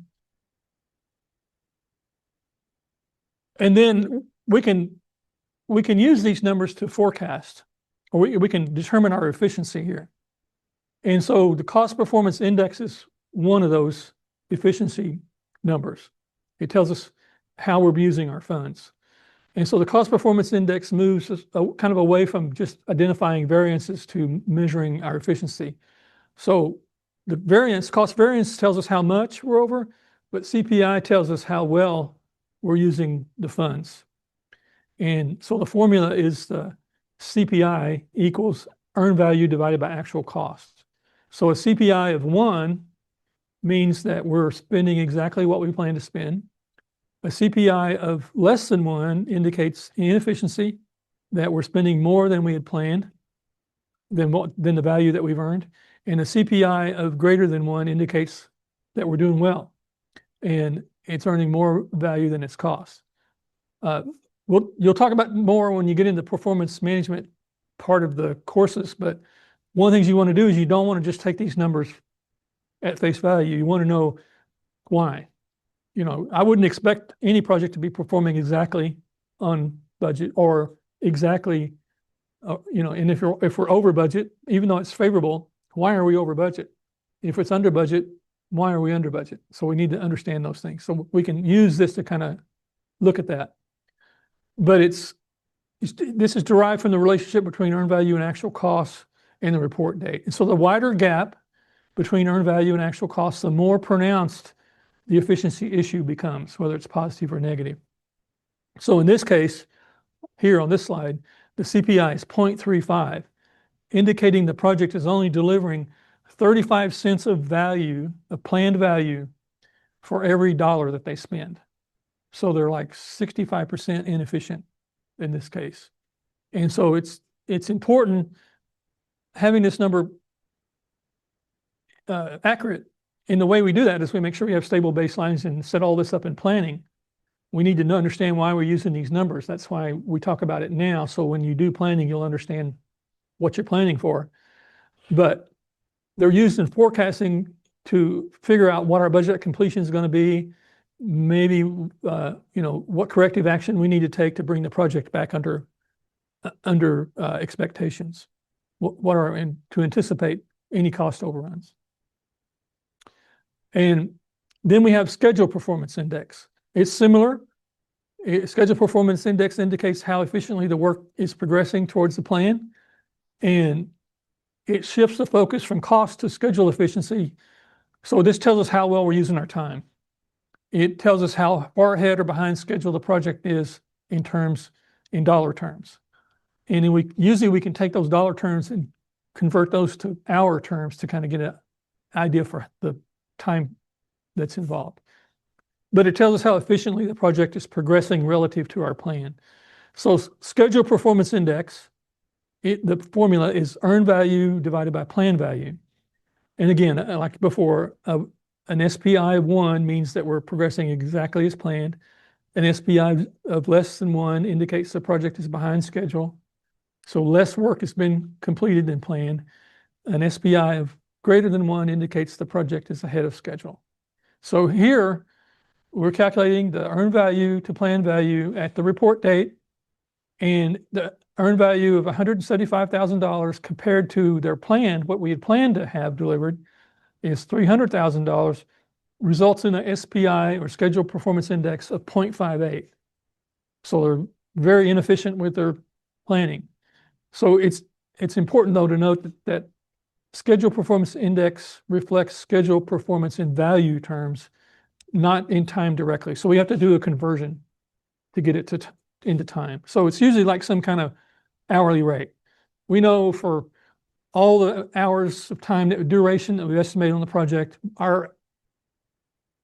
And then we can we can use these numbers to forecast, or we can determine our efficiency here. And so the cost performance index is one of those efficiency numbers. It tells us how we're using our funds. And so the cost performance index moves us kind of away from just identifying variances to measuring our efficiency. So the cost variance tells us how much we're over, but CPI tells us how well we're using the funds. And so the formula is the CPI equals earned value divided by actual cost. So a CPI of 1 means that we're spending exactly what we plan to spend. A CPI of less than 1 indicates inefficiency, that we're spending more than we had planned, than the value that we've earned. And a CPI of greater than 1 indicates that we're doing well, and it's earning more value than its cost. You'll talk about more when you get into performance management part of the courses, but one of the things you want to do is you don't want to just take these numbers at face value. You want to know why. I wouldn't expect any project to be performing exactly on budget or exactly, and if we're over budget, even though it's favorable, why are we over budget? If it's under budget, why are we under budget? So we need to understand those things. So we can use this to kind of look at that. But this is derived from the relationship between earned value and actual costs and the report date. And so the wider gap between earned value and actual costs, the more pronounced the efficiency issue becomes, whether it's positive or negative. So in this case, here on this slide, the CPI is 0.35, indicating the project is only delivering 35 cents of value, of planned value, for every dollar that they spend. So they're like 65% inefficient in this case. And so it's important having this number accurate. And the way we do that is we make sure we have stable baselines and set all this up in planning. We need to understand why we're using these numbers. That's why we talk about it now. So when you do planning, you'll understand what you're planning for. But they're used in forecasting to figure out what our budget at completion is going to be, maybe what corrective action we need to take to bring the project back under expectations, and to anticipate any cost overruns. And then we have schedule performance index. It's similar. Schedule performance index indicates how efficiently the work is progressing towards the plan, and it shifts the focus from cost to schedule efficiency. So this tells us how well we're using our time. It tells us how far ahead or behind schedule the project is in dollar terms. And then usually we can take those dollar terms and convert those to hour terms to kind of get an idea for the time that's involved. But it tells us how efficiently the project is progressing relative to our plan. So schedule performance index, the formula is earned value divided by plan value. And again, like before, an SPI of 1 means that we're progressing exactly as planned. An SPI of less than 1 indicates the project is behind schedule. So less work has been completed than planned. An SPI of greater than 1 indicates the project is ahead of schedule. So here, we're calculating the earned value to plan value at the report date, and the earned value of $175,000 compared to their plan, what we had planned to have delivered, is $300,000, results in a SPI or schedule performance index of 0.58. So they're very inefficient with their planning. So it's important though to note that schedule performance index reflects schedule performance in value terms, not in time directly. So we have to do a conversion to get it into time. So it's usually like some kind of hourly rate. We know for all the hours of time, duration that we've estimated on the project, our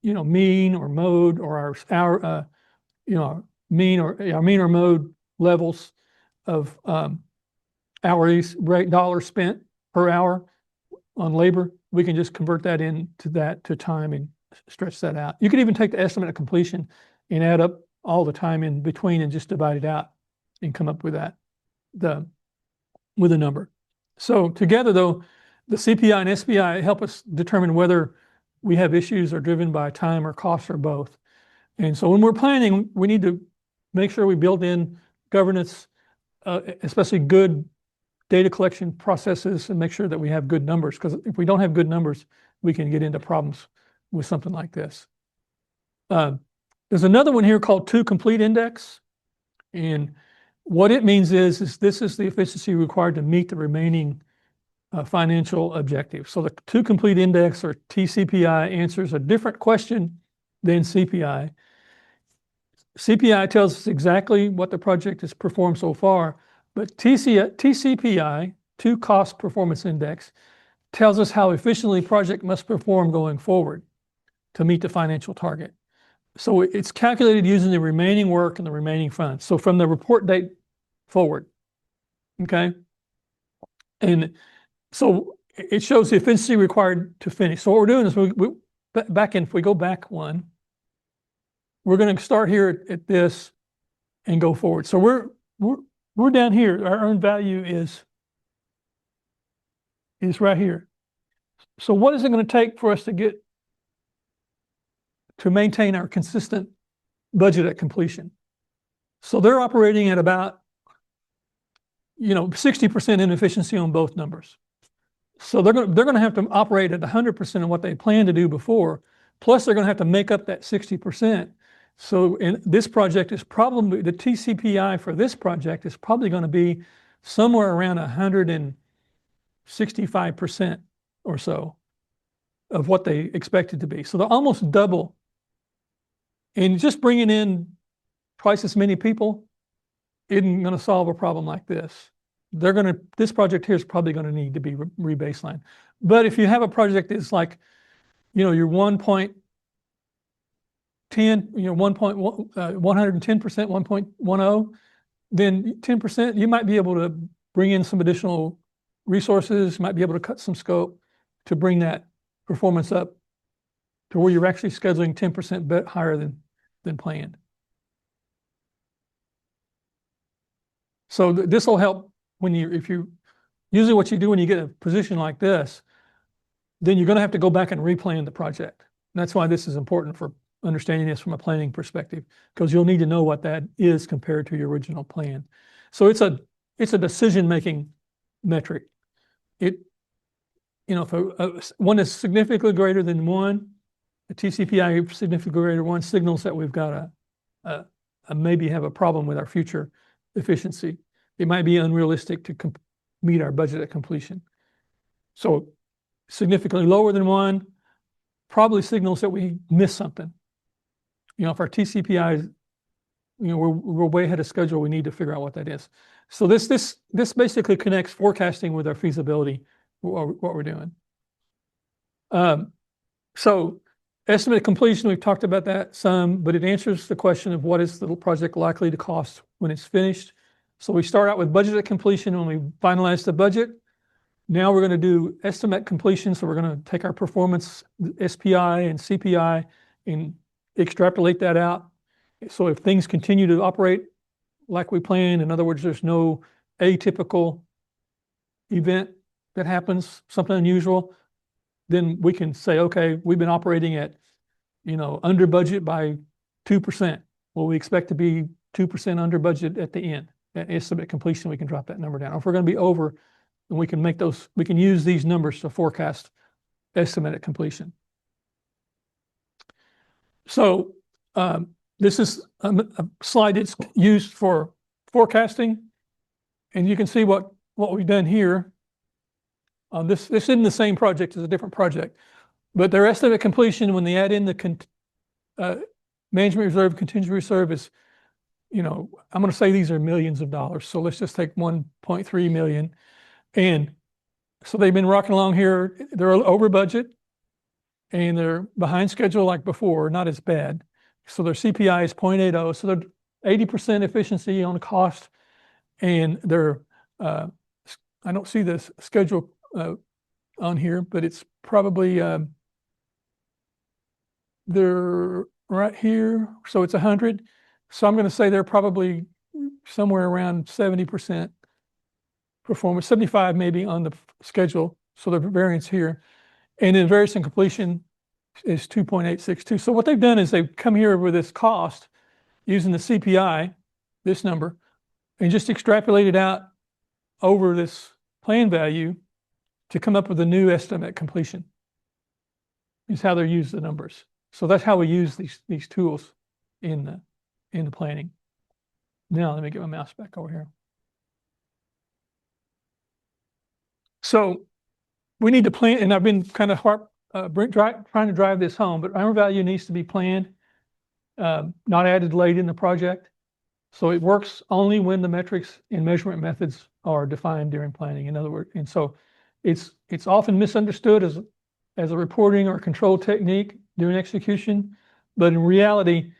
mean or mode, or our mean or mode levels of hourly rate, dollars spent per hour on labor, we can just convert that to time and stretch that out. You could even take the estimate of completion and add up all the time in between and just divide it out and come up with with a number. So together though, the CPI and SPI help us determine whether we have issues are driven by time or cost or both. And so when we're planning, we need to make sure we build in governance especially good data collection processes, and make sure that we have good numbers. Because if we don't have good numbers, we can get into problems with something like this. There's another one here called 2 complete index. And what it means is this is the efficiency required to meet the remaining financial objectives. So the 2 complete index, or TCPI, answers a different question than CPI. CPI tells us exactly what the project has performed so far, but TCPI, 2 cost performance index, tells us how efficiently project must perform going forward to meet the financial target. So it's calculated using the remaining work and the remaining funds. So from the report date forward, okay? And so it shows the efficiency required to finish. So what we're doing is if we go back one, we're going to start here at this and go forward. So we're down here. Our earned value is right here. So what is it going to take for us to maintain our consistent budget at completion? So they're operating at about 60% inefficiency on both numbers. So they're going to have to operate at 100% of what they planned to do before, plus they're going to have to make up that 60%. So in this project is probably, the TCPI for this project is probably going to be somewhere around 165% or so of what they expect it to be. So they're almost double. And just bringing in twice as many people isn't going to solve a problem like this. This project here is probably going to need to be re-baseline. But if you have a project that's like, your 1.10, 110%, 1.10, then 10%, you might be able to bring in some additional resources, might be able to cut some scope to bring that performance up to where you're actually scheduling 10% higher than planned. So this will help usually what you do when you get a position like this, then you're going to have to go back and replan the project. And that's why this is important for understanding this from a planning perspective, because you'll need to know what that is compared to your original plan. So it's a decision-making metric. If one is significantly greater than 1, the TCPI significantly greater than 1 signals that we've got maybe have a problem with our future efficiency. It might be unrealistic to meet our budget at completion. So significantly lower than 1 probably signals that we missed something. If our TCPI is, we're way ahead of schedule, we need to figure out what that is. So this basically connects forecasting with our feasibility, what we're doing. So estimate completion, we've talked about that some, but it answers the question of what is the project likely to cost when it's finished. So we start out with budget at completion when we finalize the budget. Now we're going to do estimate completion. So we're going to take our performance, SPI and CPI, and extrapolate that out. So if things continue to operate like we planned, in other words, there's no atypical event that happens, something unusual, then we can say, okay, we've been operating at, under budget by 2%. Well, we expect to be 2% under budget at the end. At estimate completion, we can drop that number down. If we're going to be over, then we can use these numbers to forecast estimate at completion. So this is a slide that's used for forecasting, and you can see what we've done here. This isn't the same project, it's a different project, but their estimate completion when they add in the management reserve, contingency reserve is, I'm going to say these are millions of dollars. So let's just take 1.3 million. And so they've been rocking along here. They're over budget and they're behind schedule like before, not as bad. So their CPI is 0.80. So they're 80% efficiency on cost. And they're, I don't see the schedule on here, but it's probably, they're right here. So it's 100. So I'm going to say they're probably somewhere around 70% performance, 75 maybe on the schedule. So the variance here. And then variance in completion is 2.862. So what they've done is they've come here with this cost using the CPI, this number, and just extrapolate it out over this plan value to come up with a new estimate completion. Is how they use the numbers. So that's how we use these tools in the planning. Now let me get my mouse back over here. So we need to plan, and I've been kind of trying to drive this home, but earned value needs to be planned, not added late in the project. So it works only when the metrics and measurement methods are defined during planning. In other words, and so it's often misunderstood as a reporting or control technique during execution, but in reality,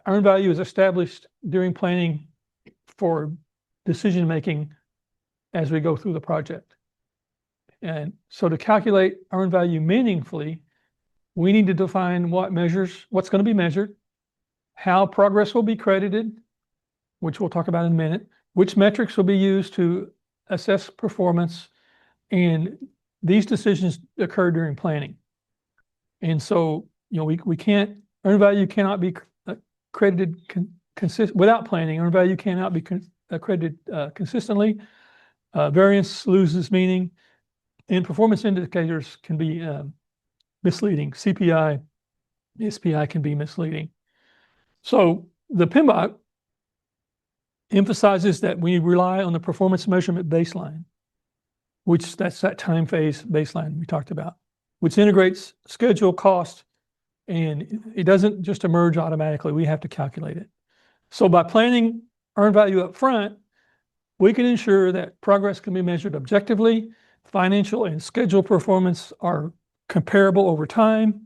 earned value is established during planning for decision making as we go through the project. And so to calculate earned value meaningfully, we need to define what's going to be measured, how progress will be credited, which we'll talk about in a minute, which metrics will be used to assess performance, and these decisions occur during planning. And so, we can't, earned value cannot be credited without planning. Earned value cannot be credited consistently. Variance loses meaning, and performance indicators can be misleading. CPI, SPI can be misleading. So the PMBOK emphasizes that we rely on the performance measurement baseline, which that's that time phase baseline we talked about, which integrates schedule, cost, and it doesn't just emerge automatically. We have to calculate it. So by planning earned value up front, we can ensure that progress can be measured objectively, financial and schedule performance are comparable over time,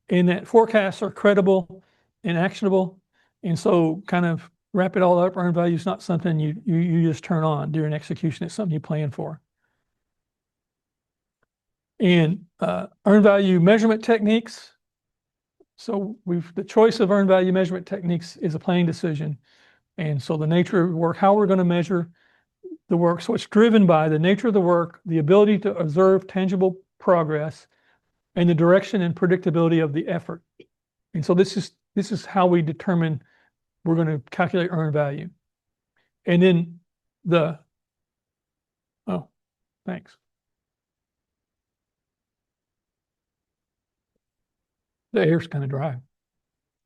and that forecasts are credible and actionable. And so kind of wrap it all up, earned value is not something you just turn on during execution. It's something you plan for. And earned value measurement techniques. So the choice of earned value measurement techniques is a planning decision. And so the nature of work, how we're going to measure the work. So it's driven by the nature of the work, the ability to observe tangible progress, and the direction and predictability of the effort. And so this is how we determine we're going to calculate earned value. And then thanks. The air's kind of dry.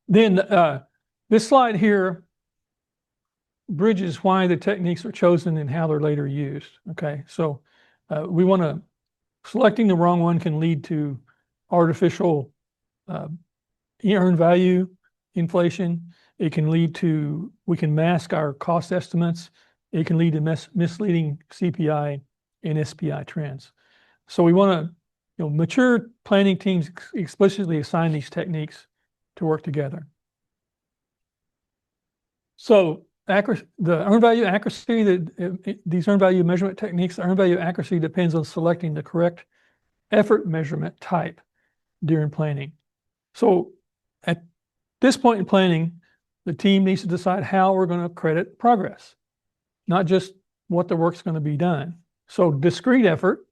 Then this slide here bridges why the techniques are chosen and how they're later used. Okay, so selecting the wrong one can lead to artificial earned value inflation. It can lead to, we can mask our cost estimates. It can lead to misleading CPI and SPI trends. So we want to, mature planning teams explicitly assign these techniques to work together. So the earned value accuracy, these earned value measurement techniques, the earned value accuracy depends on selecting the correct effort measurement type during planning. So at this point in planning, the team needs to decide how we're going to credit progress, not just what the work's going to be done. So discrete effort,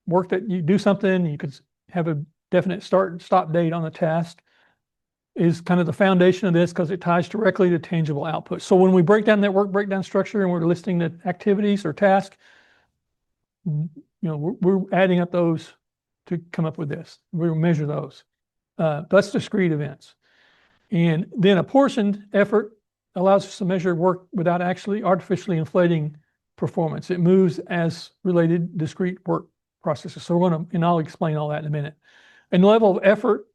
work that you do something, you could have a definite start and stop date on the task, is kind of the foundation of this because it ties directly to tangible output. So when we break down that work breakdown structure and we're listing the activities or tasks, we're adding up those to come up with this. We'll measure those. That's discrete events. And then apportioned effort allows us to measure work without actually artificially inflating performance. It moves as related discrete work processes. So and I'll explain all that in a minute. And the level of effort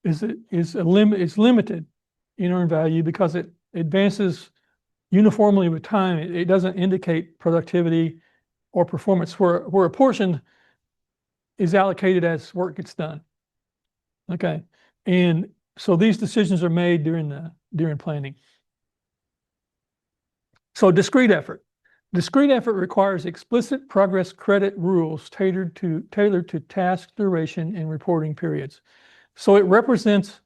is limited in earned value because it advances uniformly with time. It doesn't indicate productivity or performance, where apportioned is allocated as work gets done. Okay, and so these decisions are made during planning. So discrete effort. Discrete effort requires explicit progress credit rules tailored to task duration and reporting periods. So it represents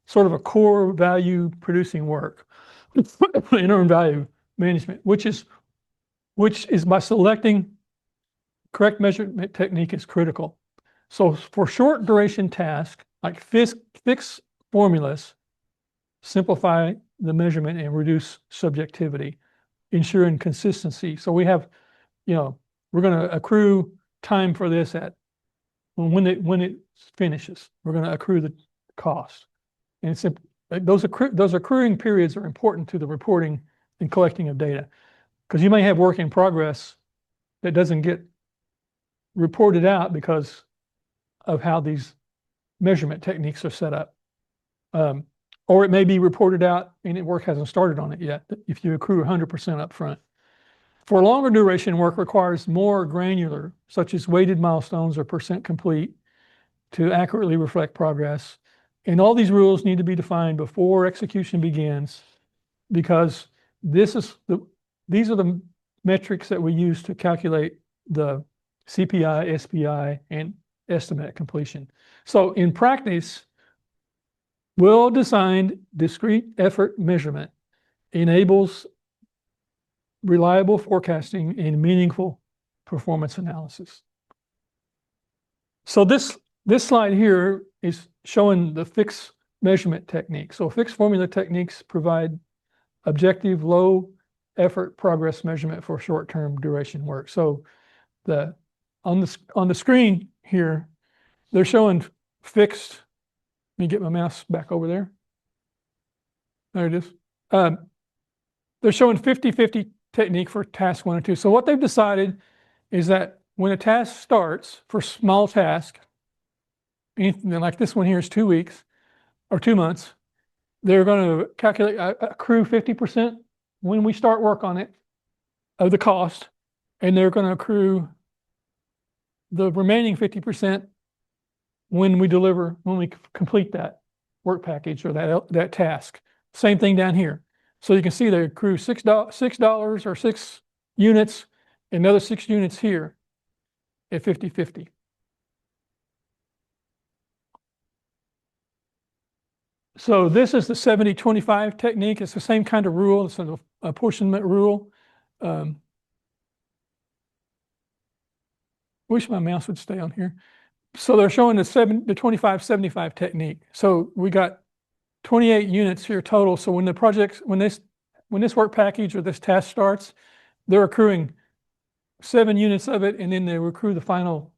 sort of a core value producing work in earned value management, which is by selecting correct measurement technique is critical. So for short duration tasks, like fix formulas, simplify the measurement and reduce subjectivity. ensuring consistency. So we have, we're going to accrue time for this when it finishes. We're going to accrue the cost. And those accruing periods are important to the reporting and collecting of data, because you may have work in progress that doesn't get reported out because of how these measurement techniques are set up. Or it may be reported out and work hasn't started on it yet if you accrue 100% up front. For longer duration work requires more granular, such as weighted milestones or percent complete, to accurately reflect progress. And all these rules need to be defined before execution begins, because these are the metrics that we use to calculate the CPI, SPI, and estimate completion. So in practice, well-designed discrete effort measurement enables reliable forecasting and meaningful performance analysis. So this slide here is showing the fixed measurement technique. So fixed formula techniques provide objective, low effort progress measurement for short-term duration work. So on the screen here, they're showing fixed. Let me get my mouse back over there. There it is. They're showing 50-50 technique for task 1 and 2. So what they've decided is that when a task starts for small task, anything like this one here is 2 weeks or 2 months, they're going to accrue 50% when we start work on it of the cost, and they're going to accrue the remaining 50% when we complete that work package or that task. Same thing down here. So you can see they accrue $6 or 6 units, another 6 units here at 50-50. So this is the 70-25 technique. It's the same kind of rule. It's an apportionment rule. Wish my mouse would stay on here. So they're showing the 25-75 technique. So we got 28 units here total. So when this work package or this task starts, they're accruing 7 units of it, and then they accrue the final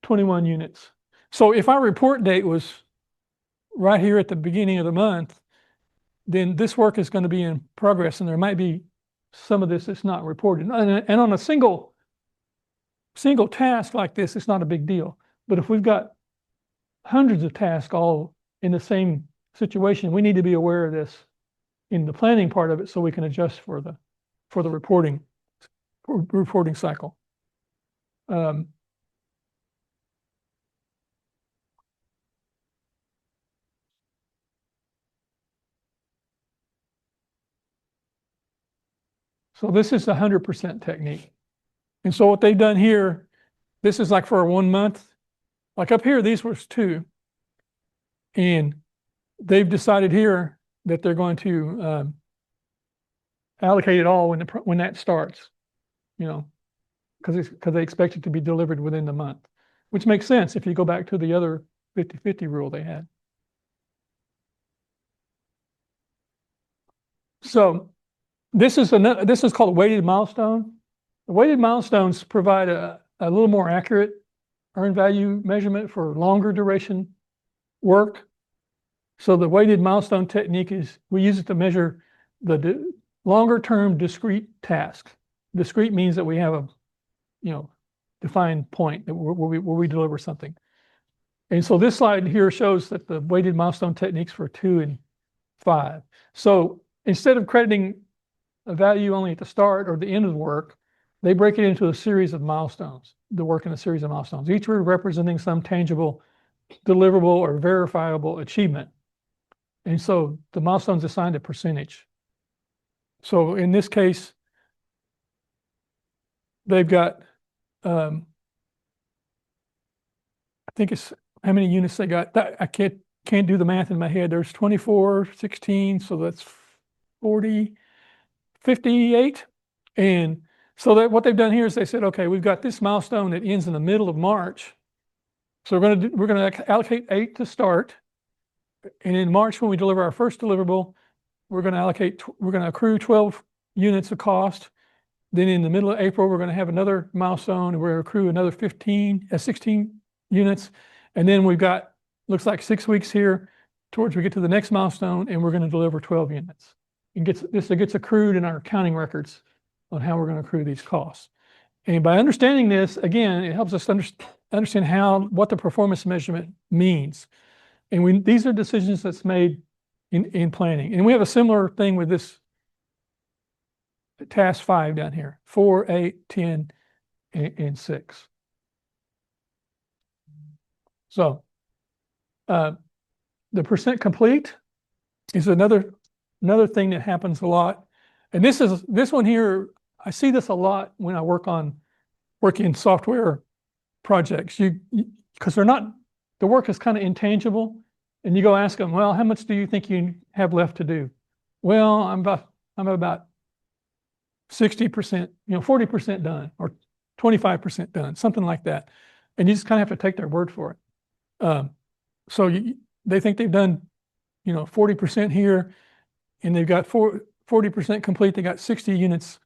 21 units. So if our report date was right here at the beginning of the month, then this work is going to be in progress, and there might be some of this that's not reported. And on a single task like this, it's not a big deal. But if we've got hundreds of tasks all in the same situation, we need to be aware of this in the planning part of it so we can adjust for the reporting cycle. So this is the 100% technique. And so what they've done here, this is like for 1 month. Like up here, these were 2. And they've decided here that they're going to allocate it all when that starts, because they expect it to be delivered within the month, which makes sense if you go back to the other 50-50 rule they had. So this is called a weighted milestone. The weighted milestones provide a little more accurate earned value measurement for longer duration work. So the weighted milestone technique we use it to measure the longer term discrete task. Discrete means that we have a defined point where we deliver something. And so this slide here shows that the weighted milestone techniques for 2 and 5. So instead of crediting a value only at the start or the end of the work, they break it into a series of milestones, the work in a series of milestones, each representing some tangible, deliverable, or verifiable achievement. And so the milestone's assigned a percentage. So in this case, they've got, I think it's how many units they got. I can't do the math in my head. There's 24, 16, so that's 40, 58. And so what they've done here is they said, okay, we've got this milestone that ends in the middle of March. So we're going to allocate 8 to start. And in March, when we deliver our first deliverable, we're going to accrue 12 units of cost. Then in the middle of April, we're going to have another milestone and we're going to accrue another 16 units. And then we've got, looks like 6 weeks here towards we get to the next milestone and we're going to deliver 12 units. It gets accrued in our accounting records on how we're going to accrue these costs. And by understanding this, again, it helps us understand what the performance measurement means. And these are decisions that's made in planning. And we have a similar thing with this task 5 down here, 4, 8, 10, and 6. So the percent complete is another thing that happens a lot. And this one here, I see this a lot when I work in software projects. Because the work is kind of intangible, and you go ask them, well, how much do you think you have left to do? Well, I'm about 60%, 40% done, or 25% done, something like that. And you just kind of have to take their word for it. So they think they've done, 40% here, and they've got 40% complete. They got 60 units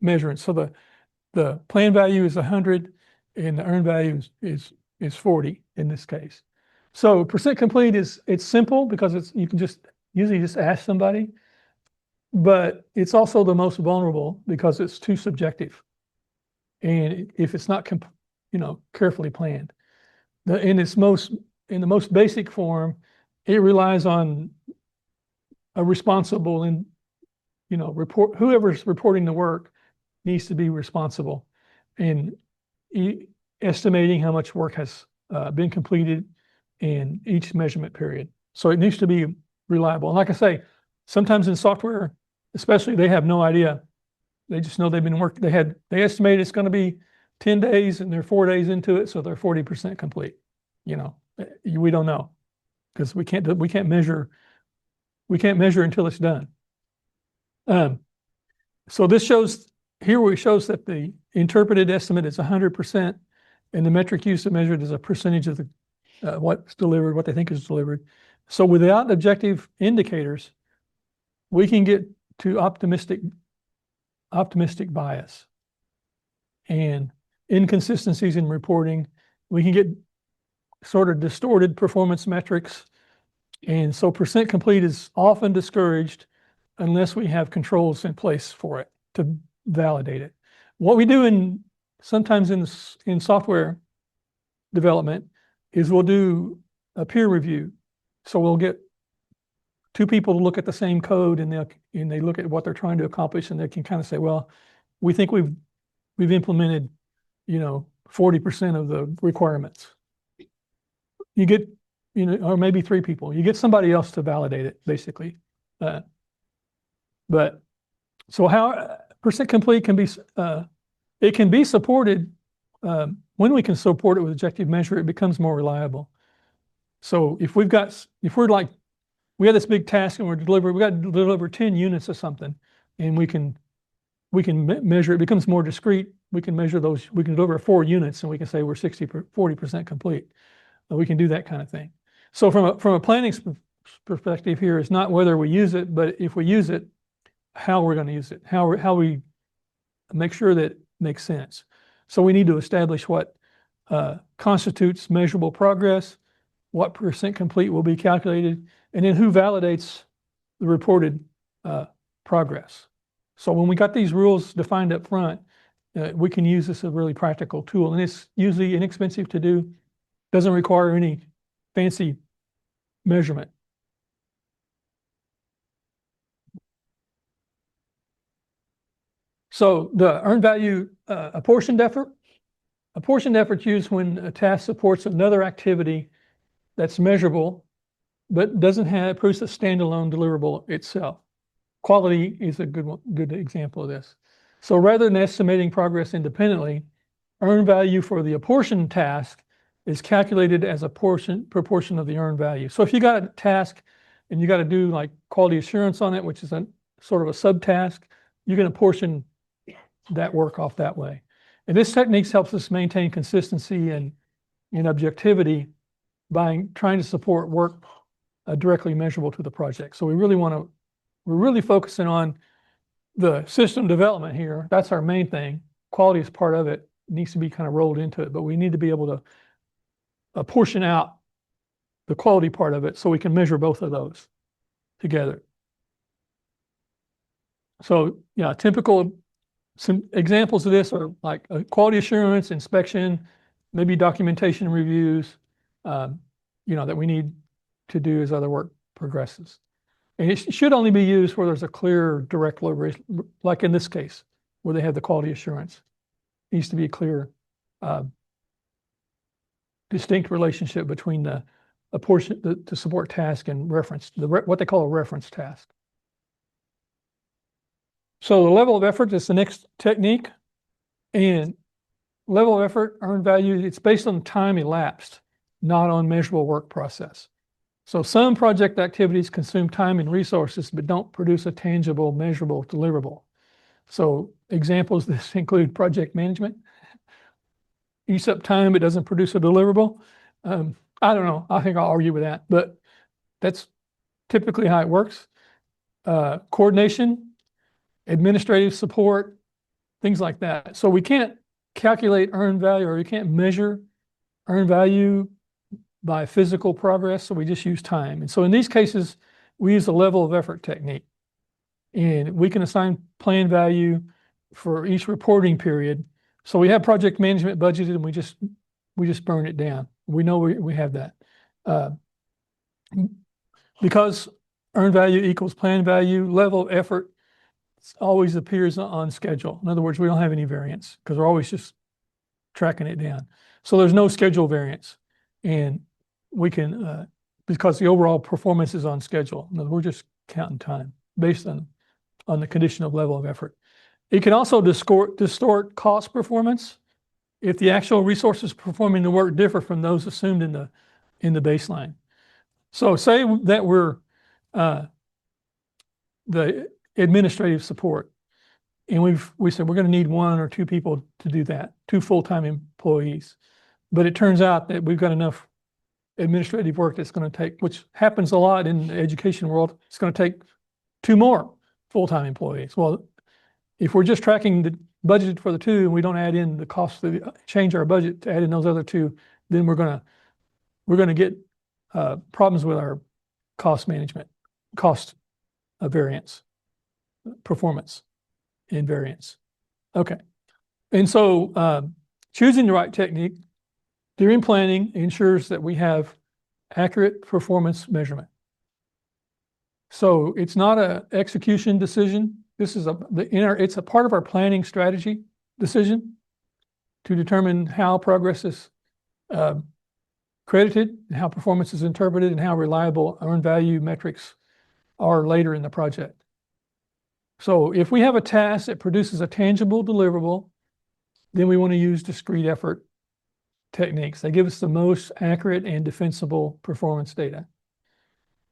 measuring. So the plan value is 100, and the earned value is 40 in this case. So percent complete it's simple because you can usually just ask somebody, but it's also the most vulnerable because it's too subjective. And if it's not carefully planned, in the most basic form, it relies on a responsible and whoever's reporting the work needs to be responsible in estimating how much work has been completed in each measurement period. So it needs to be reliable. And like I say, sometimes in software, especially, they have no idea. They just know they've been working. They estimate it's going to be 10 days and they're 4 days into it, so they're 40% complete. We don't know because we can't measure until it's done. So this shows that the interpreted estimate is 100%, and the metric used to measure it is a percentage of what's delivered, what they think is delivered. So without objective indicators, we can get to optimistic bias and inconsistencies in reporting. We can get sort of distorted performance metrics. And so percent complete is often discouraged unless we have controls in place for it to validate it. What we do sometimes in software development is we'll do a peer review. So we'll get 2 people to look at the same code and they look at what they're trying to accomplish, and they can kind of say, well, we think we've implemented 40% of the requirements. You get or maybe 3 people. You get somebody else to validate it, basically. But so how percent complete can be it can be supported when we can support it with objective measure, it becomes more reliable. So if we have this big task and we got to deliver 10 units of something, and we can measure, it becomes more discrete. We can measure those, we can deliver 4 units and we can say we're 40% complete. We can do that kind of thing. So from a planning perspective here, it's not whether we use it, but if we use it, how we're going to use it, how we make sure that it makes sense. So we need to establish what constitutes measurable progress, what percent complete will be calculated, and then who validates the reported progress. So when we got these rules defined up front, we can use this as a really practical tool, and it's usually inexpensive to do, doesn't require any fancy measurement. So the earned value apportioned effort. Apportioned effort is used when a task supports another activity that's measurable, but doesn't produce a standalone deliverable itself. Quality is a good example of this. So rather than estimating progress independently, earned value for the apportioned task is calculated as a proportion of the earned value. So if you got a task and you got to do like quality assurance on it, which is a sort of a subtask, you can apportion that work off that way. And this technique helps us maintain consistency and objectivity by trying to support work directly measurable to the project. So we're really focusing on the system development here, that's our main thing. Quality is part of it. It needs to be kind of rolled into it, but we need to be able to portion out the quality part of it so we can measure both of those together. So yeah, some examples of this are like quality assurance, inspection, maybe documentation reviews, that we need to do as other work progresses. And it should only be used where there's a clear direct like in this case, where they have the quality assurance. It needs to be a clear, distinct relationship between a portion, the support task and reference, what they call a reference task. So the level of effort is the next technique. And level of effort, earned value, it's based on time elapsed, not on measurable work process. So some project activities consume time and resources, but don't produce a tangible, measurable deliverable. So examples of this include project management. Eats up time, but doesn't produce a deliverable. I don't know. I think I'll argue with that, but that's typically how it works. Coordination, administrative support, things like that. So we can't calculate earned value, or we can't measure earned value by physical progress, so we just use time. And so in these cases, we use the level of effort technique. And we can assign plan value for each reporting period. So we have project management budgeted, and we just burn it down. We know we have that. Because earned value equals plan value, level of effort always appears on schedule. In other words, we don't have any variance because we're always just tracking it down. So there's no schedule variance. And we can, because the overall performance is on schedule. In other words, we're just counting time based on the condition of level of effort. It can also distort cost performance if the actual resources performing the work differ from those assumed in the baseline. So say that we're the administrative support, and we said we're going to need 1 or 2 people to do that, 2 full-time employees. But it turns out that we've got enough administrative work that's going to take, which happens a lot in the education world, it's going to take 2 more full-time employees. Well, if we're just tracking the budget for the 2 and we don't add in the cost to change our budget to add in those other 2, then we're going to get problems with our cost management, cost variance, performance invariance. Okay. And so choosing the right technique during planning ensures that we have accurate performance measurement. So it's not an execution decision. This is it's a part of our planning strategy decision to determine how progress is credited, how performance is interpreted, and how reliable earned value metrics are later in the project. So if we have a task that produces a tangible deliverable, then we want to use discrete effort techniques. They give us the most accurate and defensible performance data.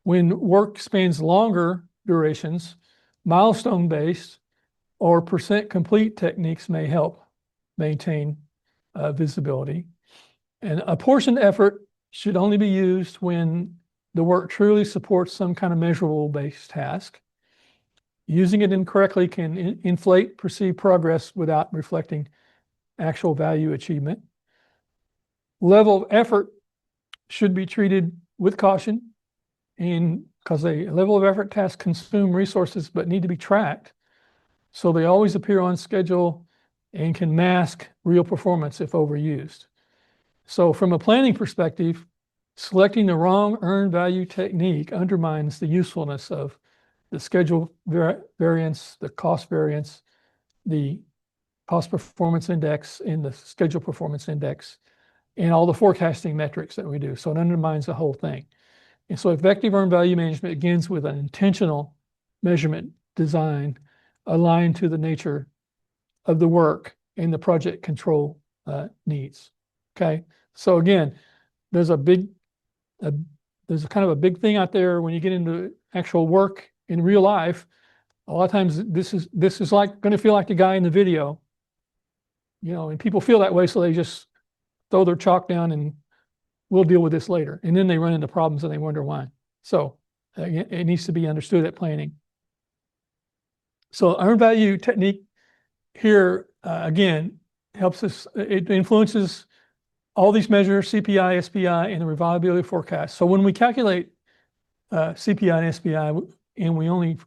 When work spans longer durations, milestone-based or percent complete techniques may help maintain visibility. And apportioned effort should only be used when the work truly supports some kind of measurable based task. Using it incorrectly can inflate perceived progress without reflecting actual value achievement. Level of effort should be treated with caution, and because a level of effort tasks consume resources but need to be tracked. So they always appear on schedule and can mask real performance if overused. So from a planning perspective, selecting the wrong earned value technique undermines the usefulness of the schedule variance, the cost variance, the cost performance index, and the schedule performance index, and all the forecasting metrics that we do. So it undermines the whole thing. And so effective earned value management begins with an intentional measurement design aligned to the nature of the work and the project control needs. Okay, so again, there's kind of a big thing out there when you get into actual work in real life. A lot of times this is like going to feel like the guy in the video, and people feel that way, so they just throw their chalk down and we'll deal with this later. And then they run into problems and they wonder why. So it needs to be understood at planning. So earned value technique here, again, helps us, it influences all these measures, CPI, SPI, and the reliability forecast. So when we calculate CPI and SPI, and we only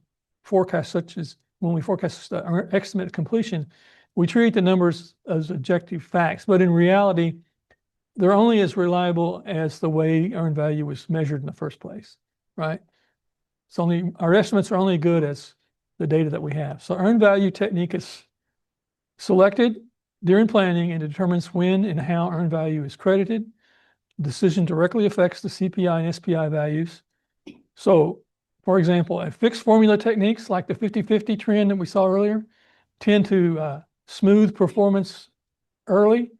forecast such as, when we forecast our estimate of completion, we treat the numbers as objective facts, but in reality, they're only as reliable as the way earned value was measured in the first place, right? It's only, our estimates are only good as the data that we have. So earned value technique is selected during planning and determines when and how earned value is credited. Decision directly affects the CPI and SPI values. So, for example, a fixed formula techniques like the 50-50 trend that we saw earlier tend to smooth performance early,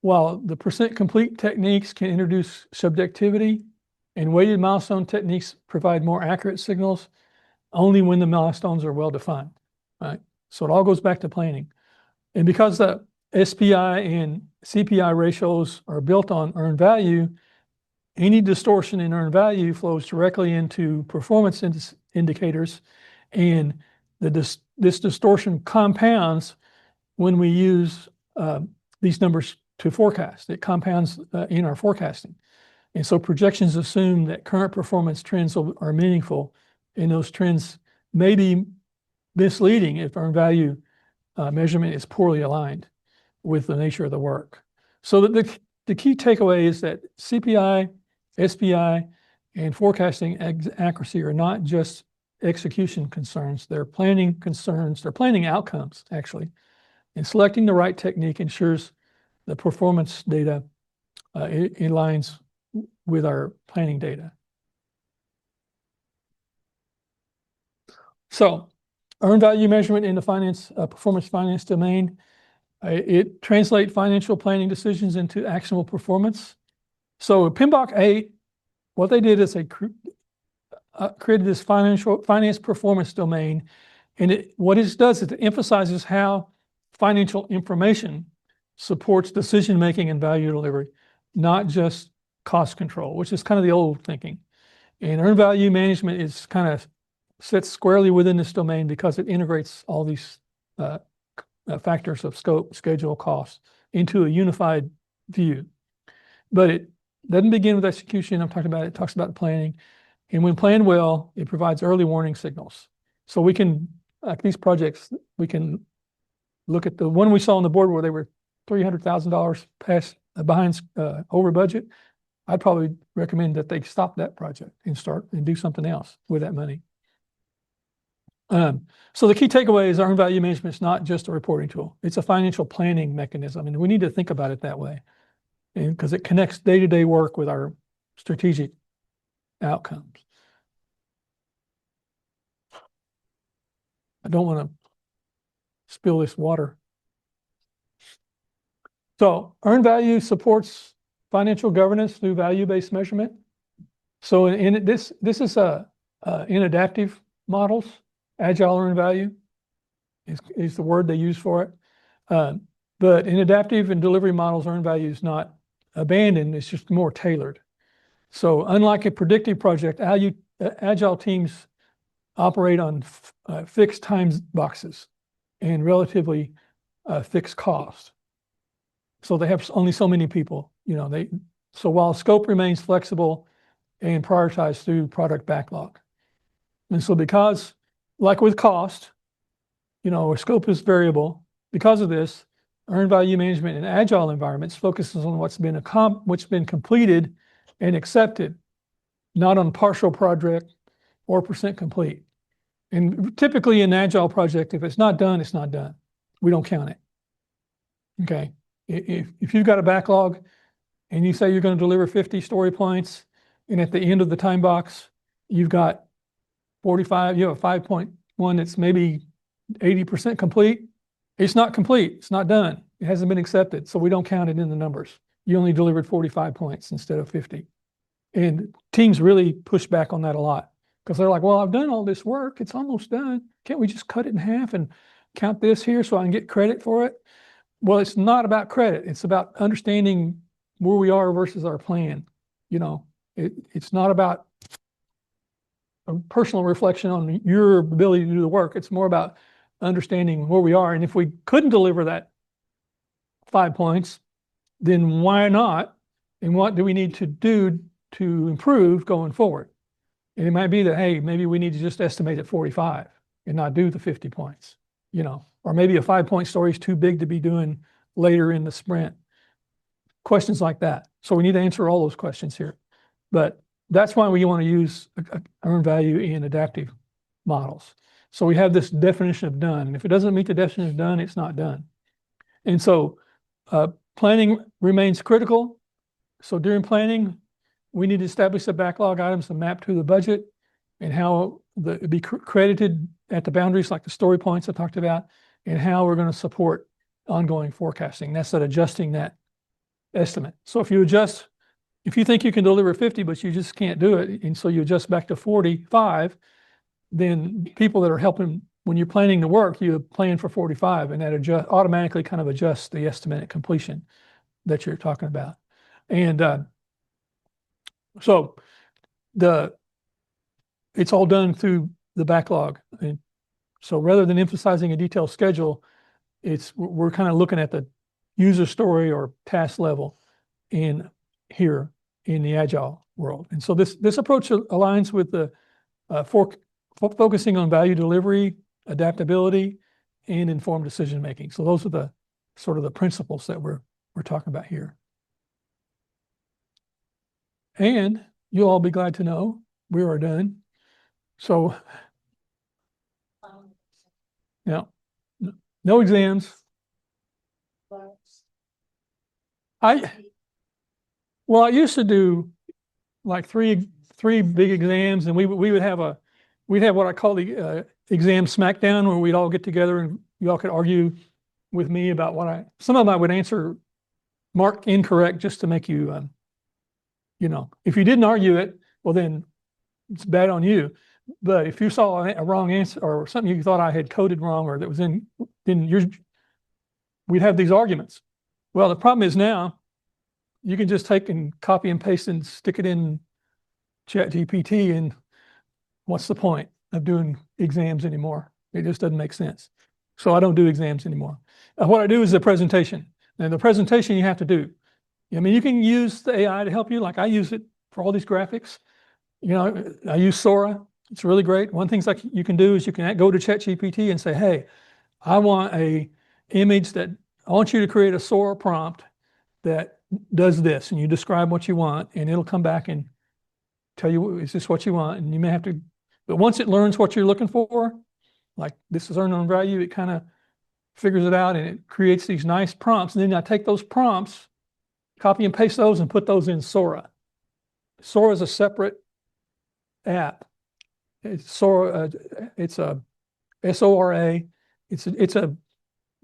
while the percent complete techniques can introduce subjectivity, and weighted milestone techniques provide more accurate signals only when the milestones are well defined, right? So it all goes back to planning. And because the SPI and CPI ratios are built on earned value, any distortion in earned value flows directly into performance indicators, and this distortion compounds when we use these numbers to forecast. It compounds in our forecasting. And so projections assume that current performance trends are meaningful, and those trends may be misleading if earned value measurement is poorly aligned with the nature of the work. So the key takeaway is that CPI, SPI, and forecasting accuracy are not just execution concerns, they're planning concerns, they're planning outcomes, actually. And selecting the right technique ensures the performance data aligns with our planning data. So, earned value measurement in the finance, performance finance domain, it translates financial planning decisions into actionable performance. So PMBOK 8, what they did is they created this finance performance domain, and what it does is it emphasizes how financial information supports decision-making and value delivery, not just cost control, which is kind of the old thinking. And earned value management is kind of sits squarely within this domain because it integrates all these factors of scope, schedule, cost into a unified view. But it doesn't begin with execution. I'm talking about it talks about planning. And when planned well, it provides early warning signals. So we can, like these projects, we can look at the one we saw on the board where they were $300,000 past behind over budget. I'd probably recommend that they stop that project and start and do something else with that money. So the key takeaway is earned value management is not just a reporting tool. It's a financial planning mechanism, and we need to think about it that way, and because it connects day-to-day work with our strategic outcomes. I don't want to spill this water. So earned value supports financial governance through value-based measurement. So this is in adaptive models. Agile earned value is the word they use for it. But in adaptive and delivery models, earned value is not abandoned, it's just more tailored. So unlike a predictive project, agile teams operate on fixed time boxes and relatively fixed cost. So they have only so many people, so while scope remains flexible and prioritized through product backlog. And so because, like with cost, our scope is variable. Because of this, earned value management in agile environments focuses on what's been completed and accepted, not on partial project or percent complete. And typically in agile project, if it's not done, it's not done. We don't count it. Okay. If you've got a backlog and you say you're going to deliver 50 story points, and at the end of the time box, you've got 45, you have a 5.1 that's maybe 80% complete. It's not complete. It's not done. It hasn't been accepted. So we don't count it in the numbers. You only delivered 45 points instead of 50. And teams really push back on that a lot because they're like, well, I've done all this work. It's almost done. Can't we just cut it in half and count this here so I can get credit for it? Well, it's not about credit. It's about understanding where we are versus our plan. It's not about a a personal reflection on your ability to do the work. It's more about understanding where we are. And if we couldn't deliver that 5 points, then why not? And what do we need to do to improve going forward? And it might be that, hey, maybe we need to just estimate at 45 and not do the 50 points, or maybe a 5-point story is too big to be doing later in the sprint. Questions like that. So we need to answer all those questions here. But that's why we want to use earned value in adaptive models. So we have this definition of done. And if it doesn't meet the definition of done, it's not done. And so planning remains critical. So during planning, we need to establish the backlog items to map to the budget and how it be credited at the boundaries, like the story points I talked about, and how we're going to support ongoing forecasting. That's that adjusting that estimate. So if you think you can deliver 50, but you just can't do it, and so you adjust back to 45, then people that are helping, when you're planning the work, you plan for 45, and that automatically kind of adjusts the estimate at completion that you're talking about. And so it's all done through the backlog. And so rather than emphasizing a detailed schedule, we're kind of looking at the user story or task level here in the agile world. And so this approach aligns with the focusing on value delivery, adaptability, and informed decision making. So those are the sort of the principles that we're talking about here. And you'll all be glad to know we are done. So now, no exams. I used to do like three big exams, and we'd have what I call the exam smackdown, where we'd all get together and you all could argue with me about some of them I would answer mark incorrect just to make you, if you didn't argue it, well then it's bad on you. But if you saw a wrong answer or something you thought I had coded wrong or that was then we'd have these arguments. Well, the problem is now you can just take and copy and paste and stick it in ChatGPT, and what's the point of doing exams anymore? It just doesn't make sense. So I don't do exams anymore. What I do is the presentation. And the presentation you have to do. I mean, you can use the AI to help you. Like I use it for all these graphics. I use Sora. It's really great. One thing you can do is you can go to ChatGPT and say, hey, I want a image that I want you to create a Sora prompt that does this, and you describe what you want, and it'll come back and tell you, is this what you want? And you may have to, but once it learns what you're looking for, like this is earned value, it kind of figures it out and it creates these nice prompts. And then I take those prompts, copy and paste those, and put those in Sora. Sora is a separate app. It's Sora. It's a SORA. It's a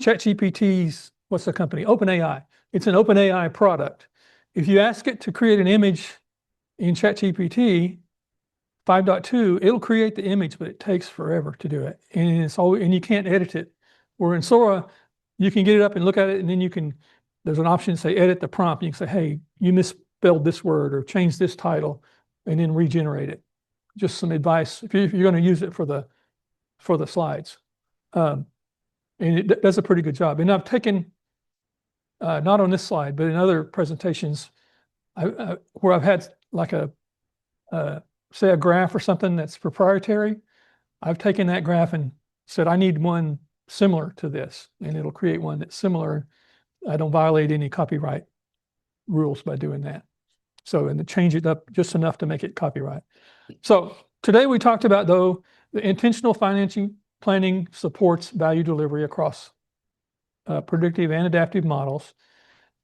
ChatGPT's, what's the company? OpenAI. It's an OpenAI product. If you ask it to create an image in ChatGPT 5.2, it'll create the image, but it takes forever to do it. And you can't edit it. Where in Sora, you can get it up and look at it, and then there's an option to say edit the prompt. You can say, hey, you misspelled this word or change this title, and then regenerate it. Just some advice if you're going to use it for the slides. And it does a pretty good job. And I've taken, not on this slide, but in other presentations, where I've had like say a graph or something that's proprietary, I've taken that graph and said, I need one similar to this, and it'll create one that's similar. I don't violate any copyright rules by doing that. So, and to change it up just enough to make it copyright. So today we talked about, though, the intentional financing planning supports value delivery across predictive and adaptive models.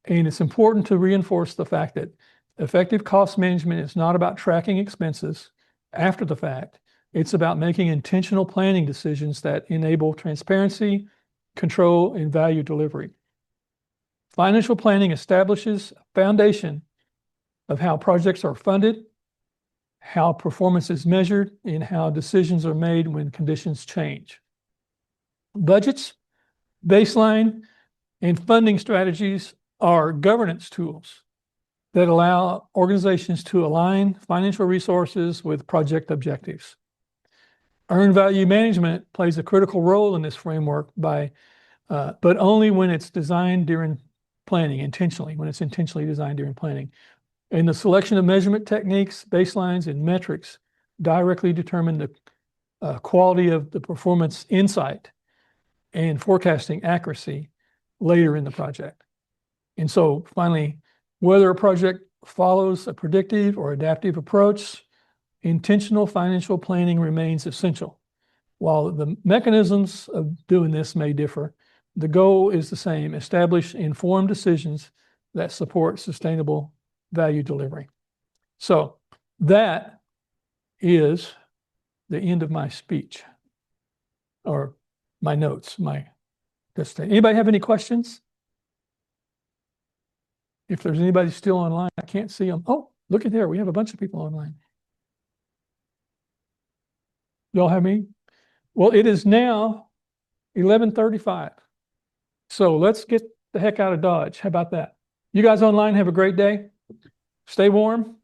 And it's important to reinforce the fact that effective cost management is not about tracking expenses after the fact. It's about making intentional planning decisions that enable transparency, control, and value delivery. Financial planning establishes a foundation of how projects are funded, how performance is measured, and how decisions are made when conditions change. Budgets, baseline, and funding strategies are governance tools that allow organizations to align financial resources with project objectives. Earned value management plays a critical role in this framework but only when it's designed during planning intentionally, when it's intentionally designed during planning. And the selection of measurement techniques, baselines, and metrics directly determine the quality of the performance insight and forecasting accuracy later in the project. And so finally, whether a project follows a predictive or adaptive approach, intentional financial planning remains essential. While the mechanisms of doing this may differ, the goal is the same: establish informed decisions that support sustainable value delivery. So that is the end of my speech, or my notes, anybody have any questions? If there's anybody still online, I can't see them. Oh, look at there. We have a bunch of people online. Y'all have me? Well, it is now 11:35. So let's get the heck out of Dodge. How about that? You guys online have a great day. Stay warm.